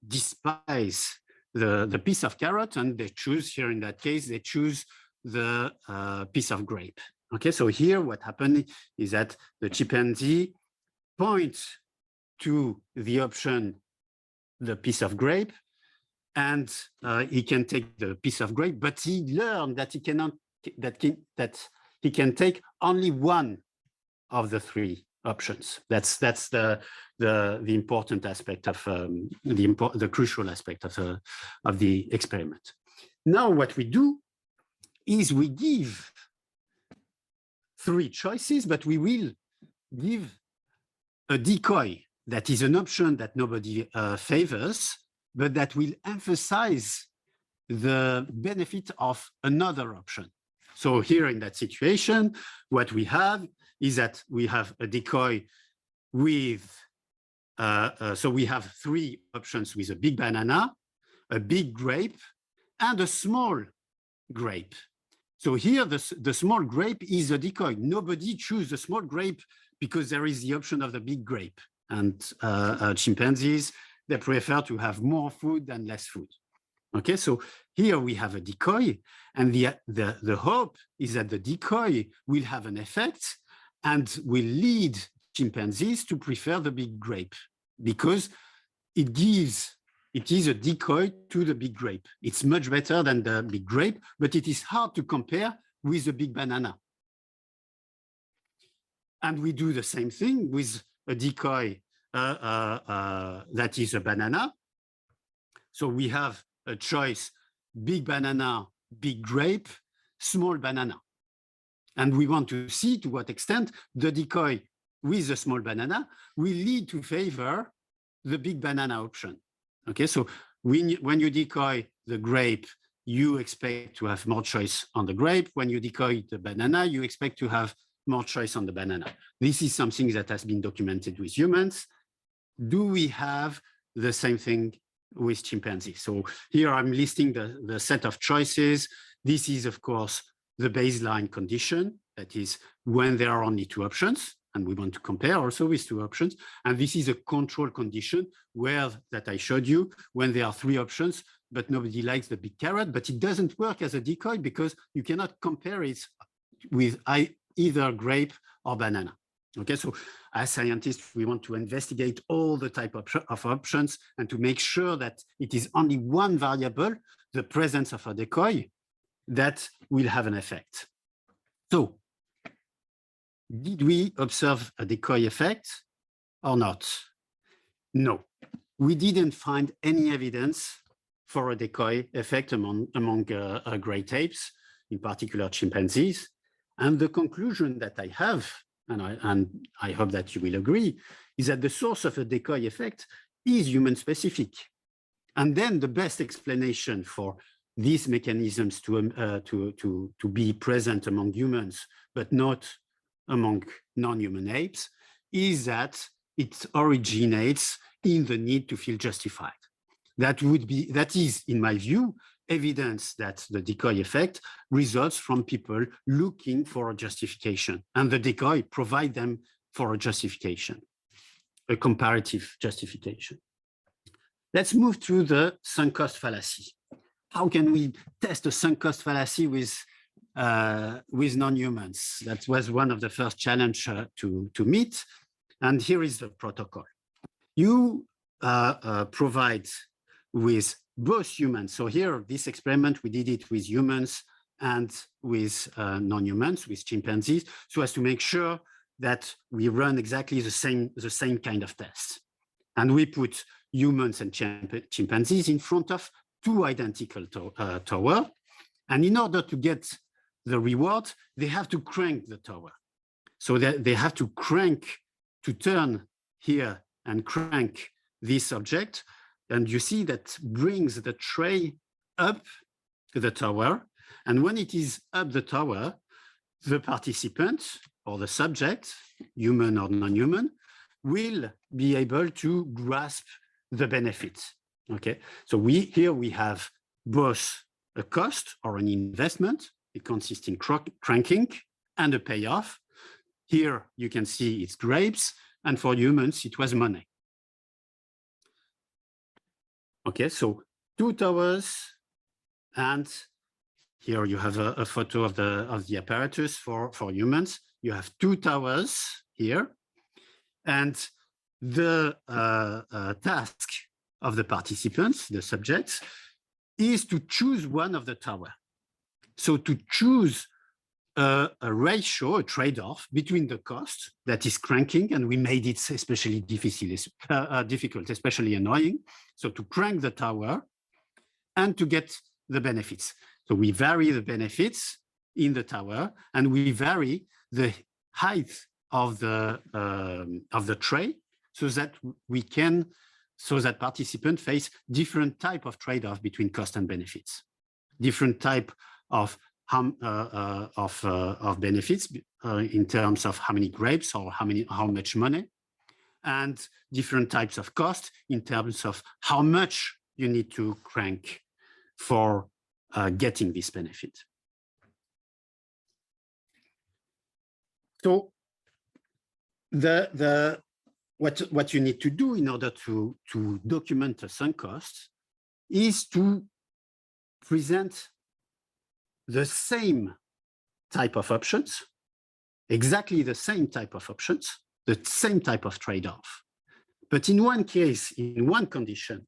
despise the piece of carrot, and they choose, here in that case, they choose the piece of grape. Okay, so here what happened is that the chimpanzee points to the option, the piece of grape, and he can take the piece of grape, but he learned that he cannot, that he can take only one of the 3 options. That's the important aspect of the crucial aspect of the experiment. Now what we do is we give 3 choices, but we will give a decoy that is an option that nobody favors, but that will emphasize the benefit of another option. So here in that situation, what we have is that we have a decoy with, so we have 3 options with a big banana, a big grape, and a small grape. So here, the small grape is a decoy. Nobody chooses the small grape because there is the option of the big grape. And chimpanzees, they prefer to have more food than less food. Okay, so here we have a decoy, and the hope is that the decoy will have an effect and will lead chimpanzees to prefer the big grape because it is a decoy to the big grape. It's much better than the big grape, but it is hard to compare with the big banana. And we do the same thing with a decoy that is a banana. So we have a choice, big banana, big grape, small banana. And we want to see to what extent the decoy with the small banana will lead to favor the big banana option. Okay, so when you decoy the grape, you expect to have more choice on the grape. When you decoy the banana, you expect to have more choice on the banana. This is something that has been documented with humans. Do we have the same thing with chimpanzees? So here I'm listing the set of choices. This is, of course, the baseline condition. That is when there are only 2 options. And we want to compare also with 2 options. And this is a control condition where that I showed you when there are 3 options, but nobody likes the big carrot, but it doesn't work as a decoy because you cannot compare it with either grape or banana. Okay, so as scientists, we want to investigate all the type of options and to make sure that it is only one variable, the presence of a decoy, that will have an effect. So, did we observe a decoy effect or not? No, we didn't find any evidence for a decoy effect among great apes, in particular chimpanzees. And the conclusion that I have, and I hope that you will agree, is that the source of a decoy effect is human specific. And then the best explanation for these mechanisms to be present among humans, but not among non-human apes, is that it originates in the need to feel justified. That is, in my view, evidence that the decoy effect results from people looking for a justification, and the decoy provide them for a justification, a comparative justification. Let's move to the sunk cost fallacy. How can we test a sunk cost fallacy with non-humans? That was one of the first challenges to meet. And here is the protocol. You provide with both humans. So here, this experiment, we did it with humans and with non-humans, with chimpanzees, so as to make sure that we run exactly the same kind of tests. And we put humans and chimpanzees in front of 2 identical towers. And in order to get the reward, they have to crank the tower. So that they have to turn here and crank this object. And you see that brings the tray up the tower. And when it is up the tower, the participant or the subject, human or non-human, will be able to grasp the benefits. Okay, so here we have both a cost or an investment. It consists in cranking and a payoff. Here you can see it's grapes, and for humans it was money. Okay, so 2 towers, and here you have a photo of the apparatus for humans. You have 2 towers here, and the task of the participants, the subjects, is to choose one of the tower. So to choose a ratio, a trade-off between the cost, that is cranking, and we made it especially difficult, especially annoying. So to crank the tower and to get the benefits. So we vary the benefits in the tower, and we vary the height of the tray so that participants face different type of trade-off between cost and benefits, different type of benefits in terms of how many grapes or how much money, and different types of cost in terms of how much you need to crank for getting this benefit. So what you need to do in order to document a sunk cost is to present the same type of options, exactly the same type of options, the same type of trade-off. But in one case, in one condition,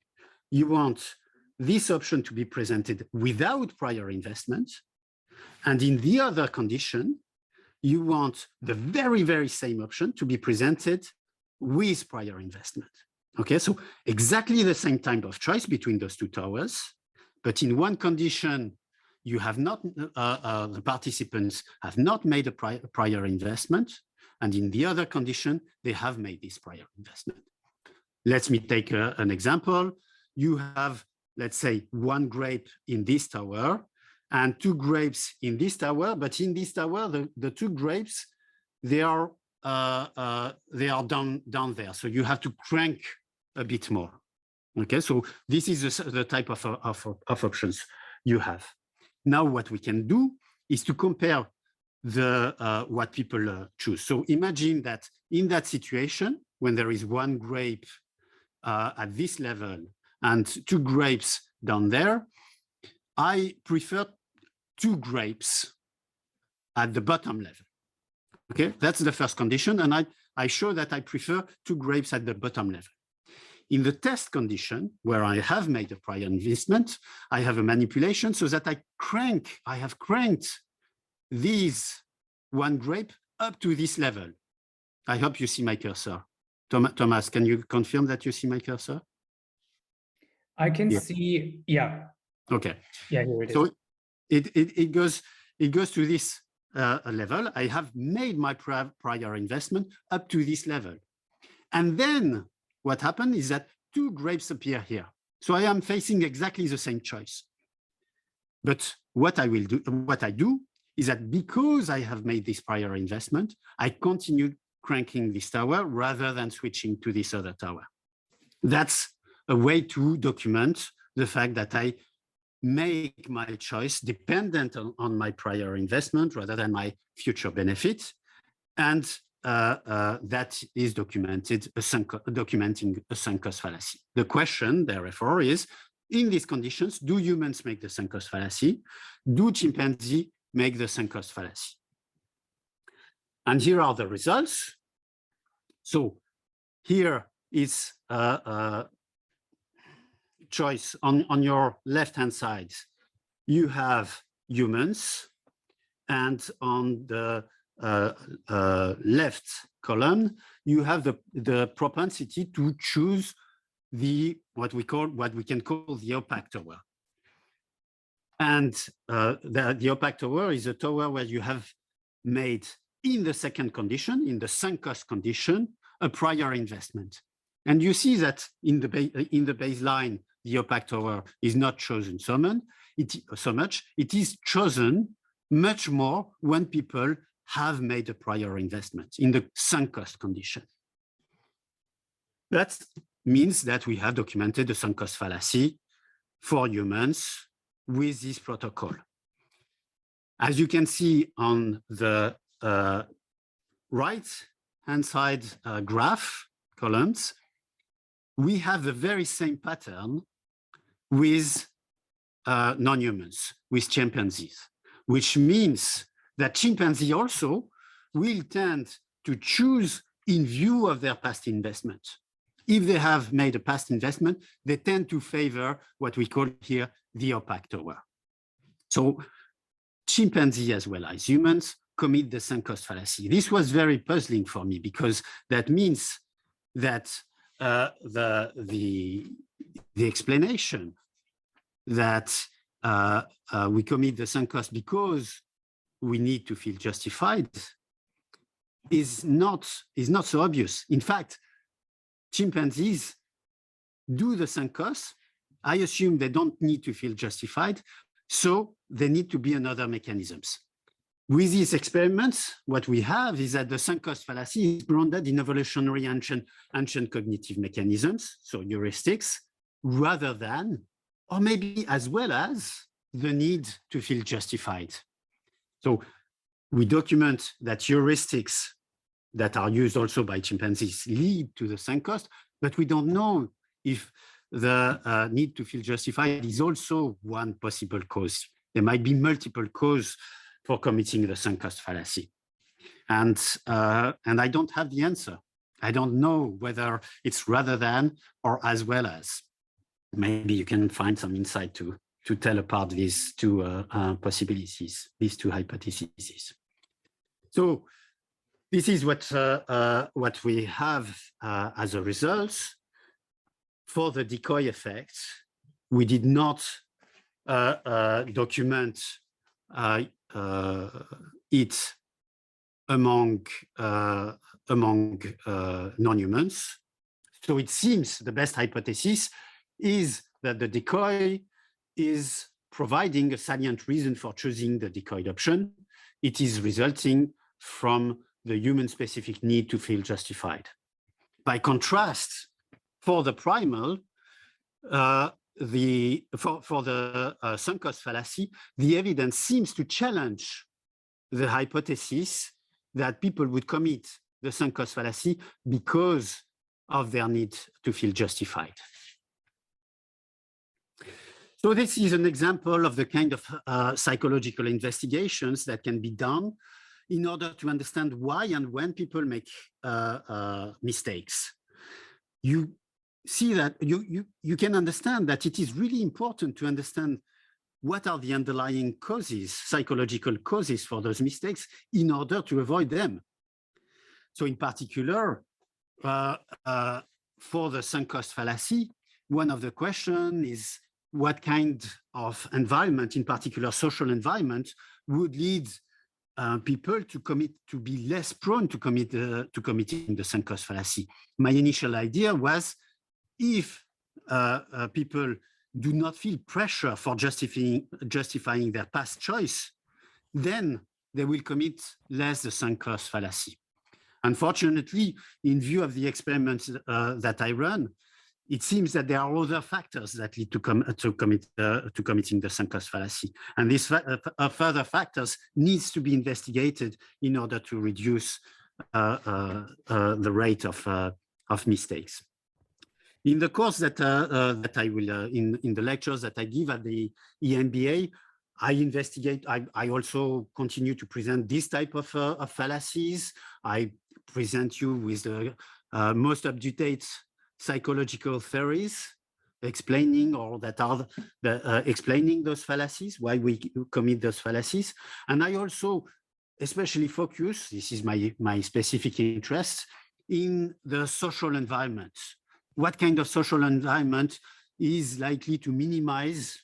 you want this option to be presented without prior investment. And in the other condition, you want the very, very same option to be presented with prior investment. Okay, so exactly the same type of choice between those two towers, but in one condition, you have not, the participants have not made a prior investment, and in the other condition, they have made this prior investment. Let me take an example. You have, let's say, 1 grape in this tower and 2 grapes in this tower, but in this tower, the 2 grapes, they are down there. So you have to crank a bit more. Okay, so this is the type of options you have. Now, what we can do is to compare what people choose. So imagine that in that situation, when there is 1 grape at this level and 2 grapes down there, I prefer 2 grapes at the bottom level. Okay, that's the first condition, and I show that I prefer 2 grapes at the bottom level. In the test condition, where I have made a prior investment, I have a manipulation so that I have cranked these 1 grape up to this level. I hope you see my cursor. Thomas, can you confirm that you see my cursor?
I can see, yeah.
Okay.
Yeah, here it is.
So it goes to this level. I have made my prior investment up to this level. And then what happened is that 2 grapes appear here. So I am facing exactly the same choice. But what I do is that because I have made this prior investment, I continue cranking this tower rather than switching to this other tower. That's a way to document the fact that I make my choice dependent on my prior investment rather than my future benefit. And that is documenting a sunk cost fallacy. The question, therefore, is, in these conditions, do humans make the sunk cost fallacy? Do chimpanzees make the sunk cost fallacy? And here are the results. So here is a choice on your left-hand side. You have humans, and on the left column, you have the propensity to choose what we can call the opaque tower. And the opaque tower is a tower where you have made, in the second condition, in the sunk cost condition, a prior investment. And you see that in the baseline, the opaque tower is not chosen so much. It is chosen much more when people have made a prior investment in the sunk cost condition. That means that we have documented the sunk cost fallacy for humans with this protocol. As you can see on the right-hand side graph columns, we have the very same pattern with non-humans, with chimpanzees, which means that chimpanzees also will tend to choose in view of their past investment. If they have made a past investment, they tend to favor what we call here the opaque tower. So chimpanzees as well as humans commit the sunk cost fallacy. This was very puzzling for me because that means that the explanation that we commit the sunk cost because we need to feel justified is not so obvious. In fact, chimpanzees do the sunk cost. I assume they don't need to feel justified, so there need to be another mechanisms. With these experiments, what we have is that the sunk cost fallacy is grounded in evolutionary ancient cognitive mechanisms, so heuristics, rather than, or maybe as well as, the need to feel justified. So we document that heuristics that are used also by chimpanzees lead to the sunk cost, but we don't know if the need to feel justified is also one possible cause. There might be multiple causes for committing the sunk cost fallacy. And I don't have the answer. I don't know whether it's rather than or as well as. Maybe you can find some insight to tell apart these two possibilities, these two hypotheses. So this is what we have as a result. For the decoy effect, we did not document it among non-humans. So it seems the best hypothesis is that the decoy is providing a salient reason for choosing the decoyed option. It is resulting from the human-specific need to feel justified. By contrast, for the primal, for the sunk cost fallacy, the evidence seems to challenge the hypothesis that people would commit the sunk cost fallacy because of their need to feel justified. So this is an example of the kind of psychological investigations that can be done in order to understand why and when people make mistakes. You see that you can understand that it is really important to understand what are the underlying causes, psychological causes for those mistakes in order to avoid them. So in particular, for the sunk cost fallacy, one of the questions is what kind of environment, in particular social environment, would lead people to be less prone to committing the sunk cost fallacy. My initial idea was if people do not feel pressure for justifying their past choice, then they will commit less the sunk cost fallacy. Unfortunately, in view of the experiments that I run, it seems that there are other factors that lead to committing the sunk cost fallacy. And these further factors needs to be investigated in order to reduce the rate of mistakes. In the course that I will, in the lectures that I give at the MBA, I also continue to present this type of fallacies. I present you with the most up-to-date psychological theories explaining explaining those fallacies, why we commit those fallacies. And I also especially focus, this is my specific interest, in the social environment. What kind of social environment is likely to minimize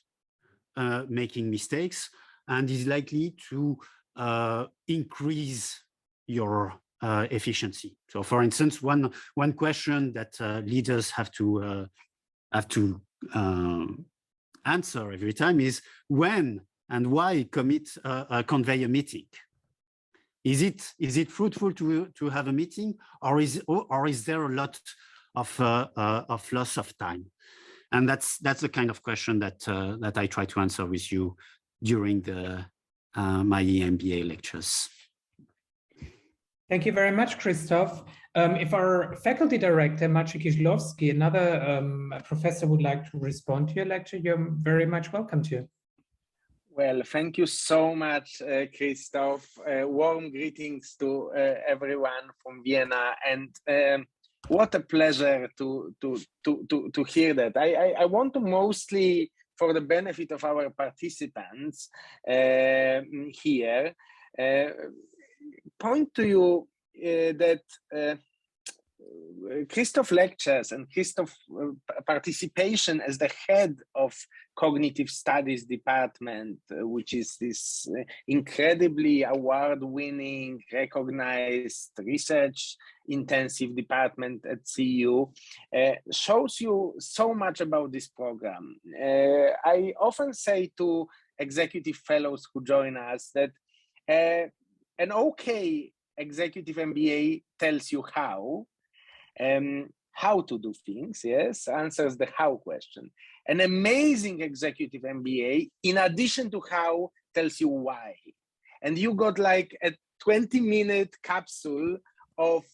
making mistakes and is likely to increase your efficiency. So, for instance, one question that leaders have to answer every time is when and why convey a meeting. Is it fruitful to have a meeting, or is there a lot of loss of time? And that's the kind of question that I try to answer with you during my MBA lectures.
Thank you very much, Christoph. If our faculty director, Maciej Kieślowski, another professor, would like to respond to your lecture, you're very much welcome to.
Well, thank you so much, Christoph. Warm greetings to everyone from Vienna, and what a pleasure to hear that. I want to mostly, for the benefit of our participants here, point to you that Christoph lectures and Christoph participation as the head of cognitive studies department, which is this incredibly award-winning, recognized research-intensive department at CEU, shows you so much about this program. I often say to executive fellows who join us that an okay executive MBA tells you how to do things, yes, answers the how question. An amazing executive MBA, in addition to how, tells you why. And you got like a 20-minute capsule of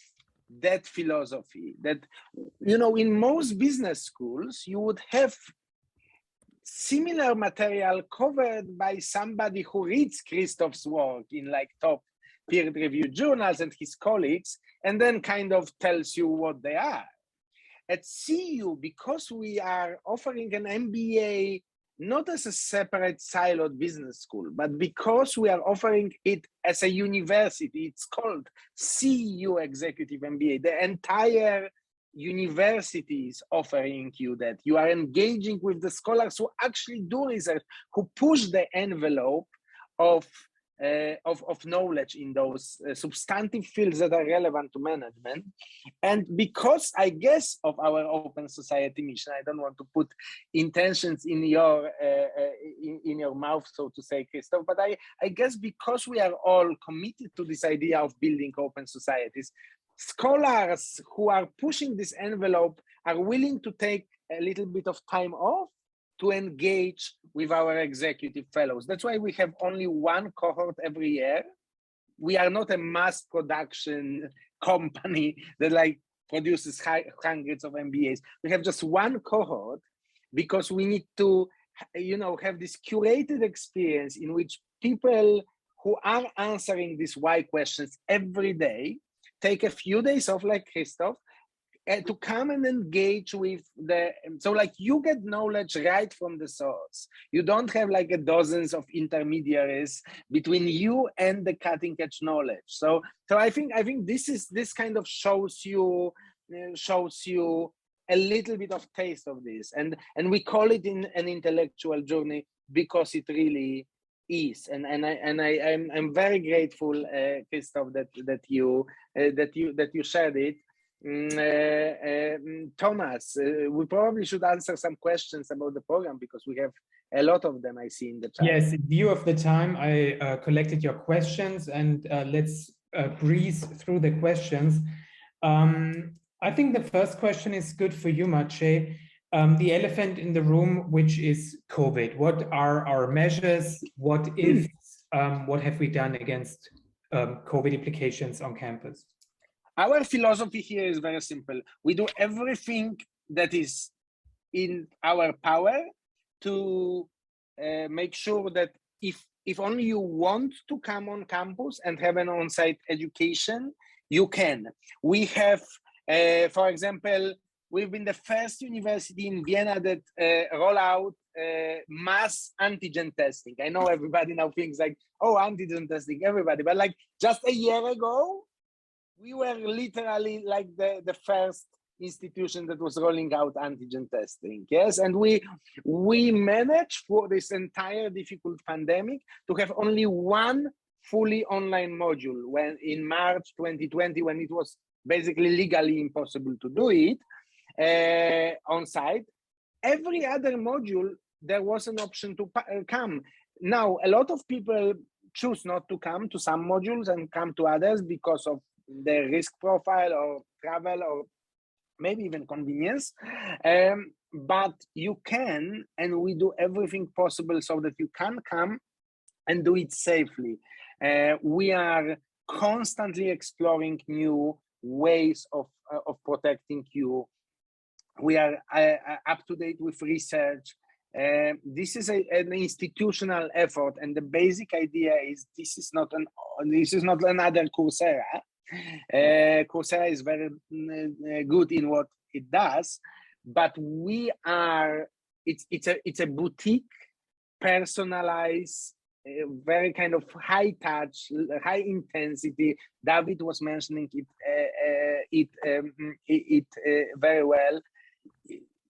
that philosophy that, you know, in most business schools, you would have similar material covered by somebody who reads Christoph's work in like top peer-reviewed journals and his colleagues, and then kind of tells you what they are. At CEU, because we are offering an MBA not as a separate siloed business school, but because we are offering it as a university, it's called CEU Executive MBA. The entire university is offering you that. You are engaging with the scholars who actually do research, who push the envelope of knowledge in those substantive fields that are relevant to management. And because, I guess, of our open society mission, I don't want to put intentions in your mouth, so to say, Christoph, but I guess because we are all committed to this idea of building open societies, scholars who are pushing this envelope are willing to take a little bit of time off to engage with our executive fellows. That's why we have only one cohort every year. We are not a mass production company that like produces hundreds of MBAs. We have just one cohort because we need to, you know, have this curated experience in which people who are answering these why questions every day take a few days off, like Christoph, to come and engage with so like you get knowledge right from the source. You don't have like dozens of intermediaries between you and the cutting edge knowledge. So I think this kind of shows you a little bit of taste of this, and we call it in an intellectual journey because it really is. And I'm very grateful, Christoph, that you shared it. Thomas, we probably should answer some questions about the program because we have a lot of them I see in the chat.
Yes, in view of the time, I collected your questions, and let's breeze through the questions. I think the first question is good for you, Maciej. The elephant in the room, which is COVID. What are our measures? What have we done against COVID implications on campus?
Our philosophy here is very simple. We do everything that is in our power to make sure that if only you want to come on campus and have an on-site education, you can. We have, for example, we've been the first university in Vienna that roll out mass antigen testing. I know everybody now thinks like, oh, antigen testing, everybody, but like just a year ago, we were literally like the first institution that was rolling out antigen testing, yes? And we managed for this entire difficult pandemic to have only one fully online module when in March 2020, when it was basically legally impossible to do it on site. Every other module, there was an option to come. Now, a lot of people choose not to come to some modules and come to others because of their risk profile or travel or maybe even convenience, but you can, and we do everything possible so that you can come and do it safely. We are constantly exploring new ways of protecting you. We are up to date with research. This is an institutional effort, and the basic idea is this is not another Coursera. Coursera is very good in what it does, but we are. It's a boutique, personalized, very kind of high touch, high intensity. David was mentioning it very well.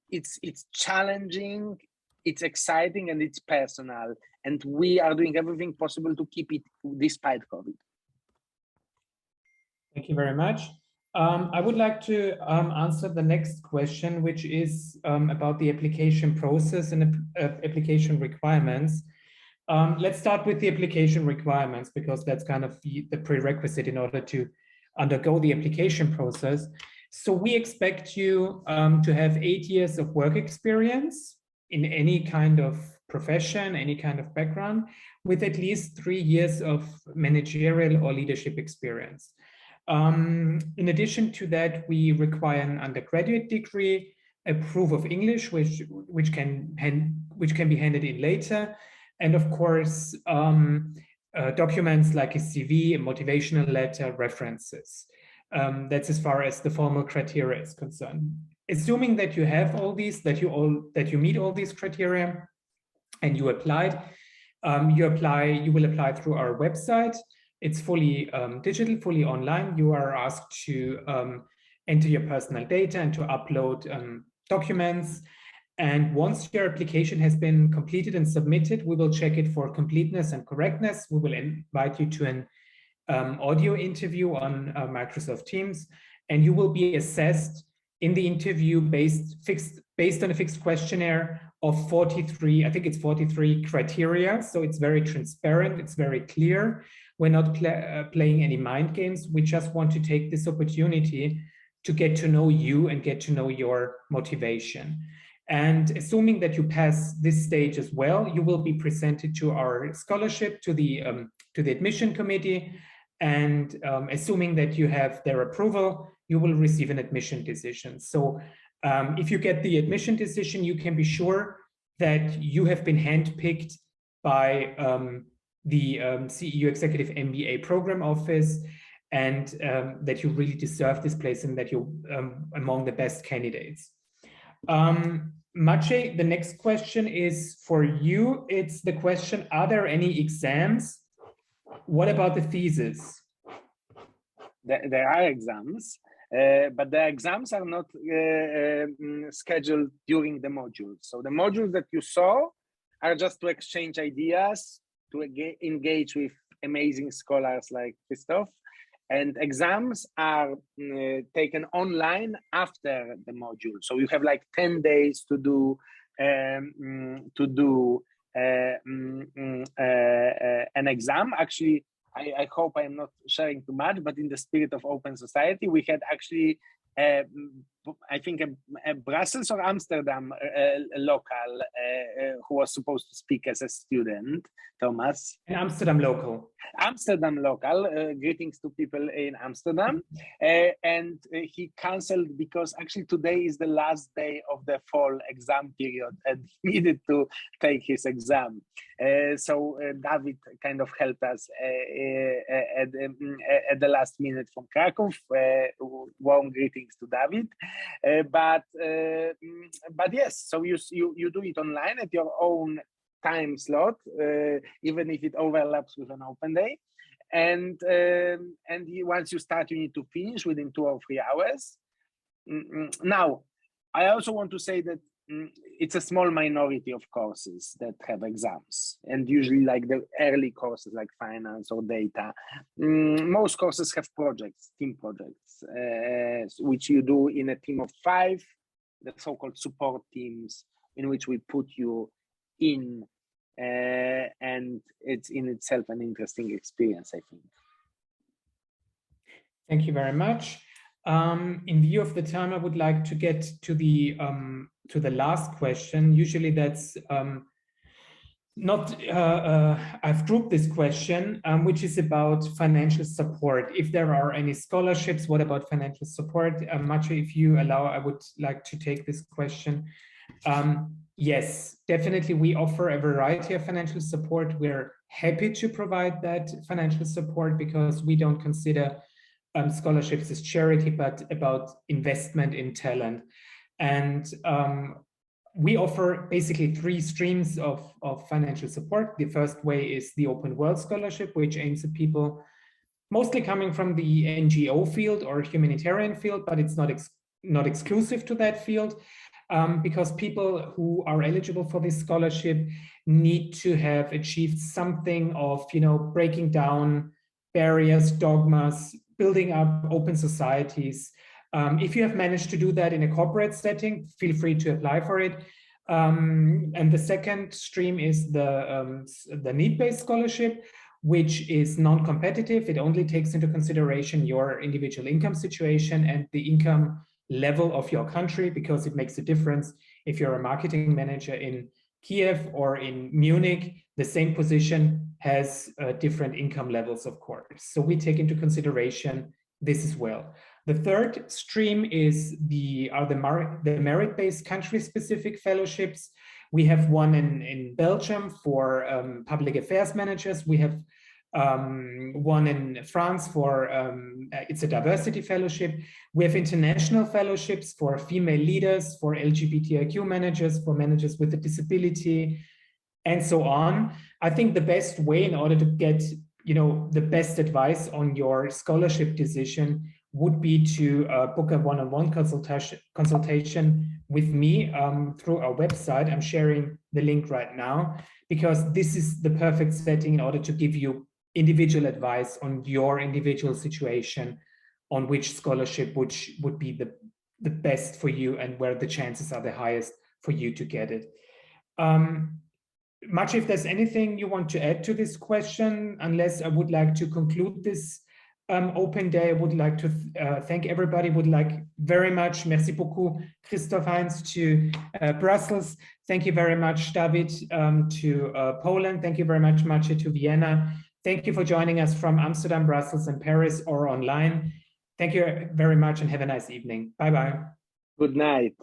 It's challenging it's exciting and it's personal, and we are doing everything possible to keep it despite COVID.
Thank you very much. I would like to answer the next question, which is about the application process and application requirements. Let's start with the application requirements, because that's kind of the prerequisite in order to undergo the application process. So we expect you to have 8 years of work experience in any kind of profession, any kind of background, with at least 3 years of managerial or leadership experience. In addition to that, we require an undergraduate degree, a proof of English, which can be handed in later, and of course, documents like a CV, a motivational letter, references. That's as far as the formal criteria is concerned. Assuming that you have all these, that you meet all these criteria, and you applied, you will apply through our website. It's fully digital, fully online. You are asked to enter your personal data and to upload documents. And once your application has been completed and submitted, we will check it for completeness and correctness. We will invite you to an audio interview on Microsoft Teams, and you will be assessed in the interview based on a fixed questionnaire of 43, I think it's 43 criteria. So it's very transparent, it's very clear. We're not playing any mind games. We just want to take this opportunity to get to know you and get to know your motivation. And assuming that you pass this stage as well, you will be presented to our scholarship, to the admission committee. And assuming that you have their approval, you will receive an admission decision. So if you get the admission decision, you can be sure that you have been handpicked by the CEU Executive MBA Program Office, and that you really deserve this place and that you're among the best candidates. Maciej, the next question is for you. It's the question, are there any exams? What about the thesis?
There are exams, but the exams are not scheduled during the modules. So the modules that you saw are just to exchange ideas, to engage with amazing scholars like Christoph. And exams are taken online after the module. So you have like 10 days to do an exam. Actually, I hope I'm not sharing too much, but in the spirit of open society, we had actually, I think, a Brussels or Amsterdam local who was supposed to speak as a student, Thomas.
An Amsterdam local.
Amsterdam local, greetings to people in Amsterdam. And he canceled because actually today is the last day of the fall exam period and he needed to take his exam. So David kind of helped us at the last minute from Krakow. Warm greetings to David. But yes, so you do it online at your own time slot, even if it overlaps with an open day. And once you start, you need to finish within 2 or 3 hours. Now, I also want to say that it's a small minority of courses that have exams, and usually like the early courses like finance or data. Most courses have projects, team projects, which you do in a team of 5, the so-called support teams, in which we put you in, and it's in itself an interesting experience, I think.
Thank you very much. In view of the time, I would like to get to the last question. Usually that's I've grouped this question, which is about financial support. If there are any scholarships, what about financial support? Maciej, if you allow, I would like to take this question. Yes, definitely we offer a variety of financial support. We're happy to provide that financial support because we don't consider scholarships as charity, but about investment in talent. And we offer basically 3 streams of financial support. The first way is the Open World Scholarship, which aims at people mostly coming from the NGO field or humanitarian field, but it's not exclusive to that field. because people who are eligible for this scholarship need to have achieved something of, breaking down barriers, dogmas, building up open societies. If you have managed to do that in a corporate setting, feel free to apply for it. And the second stream is the need-based scholarship, which is non-competitive. It only takes into consideration your individual income situation and the income level of your country, because it makes a difference if you're a marketing manager in Kiev or in Munich. The same position has different income levels, of course. So we take into consideration this as well. The third stream is the merit-based country-specific fellowships. We have one in Belgium for public affairs managers. We have one in France for, it's a diversity fellowship. We have international fellowships for female leaders, for LGBTIQ managers, for managers with a disability, and so on. I think the best way in order to get, the best advice on your scholarship decision would be to book a one-on-one consultation with me through our website. I'm sharing the link right now, because this is the perfect setting in order to give you individual advice on your individual situation, on which scholarship would be the best for you and where the chances are the highest for you to get it. Maciej, if there's anything you want to add to this question, unless I would like to conclude this open day, I would like to thank everybody. Would like very much, merci beaucoup, Christoph Heinz to Brussels. Thank you very much, David, to Poland. Thank you very much, Maciej, to Vienna. Thank you for joining us from Amsterdam, Brussels, and Paris, or online. Thank you very much and have a nice evening. Bye-bye.
Good night.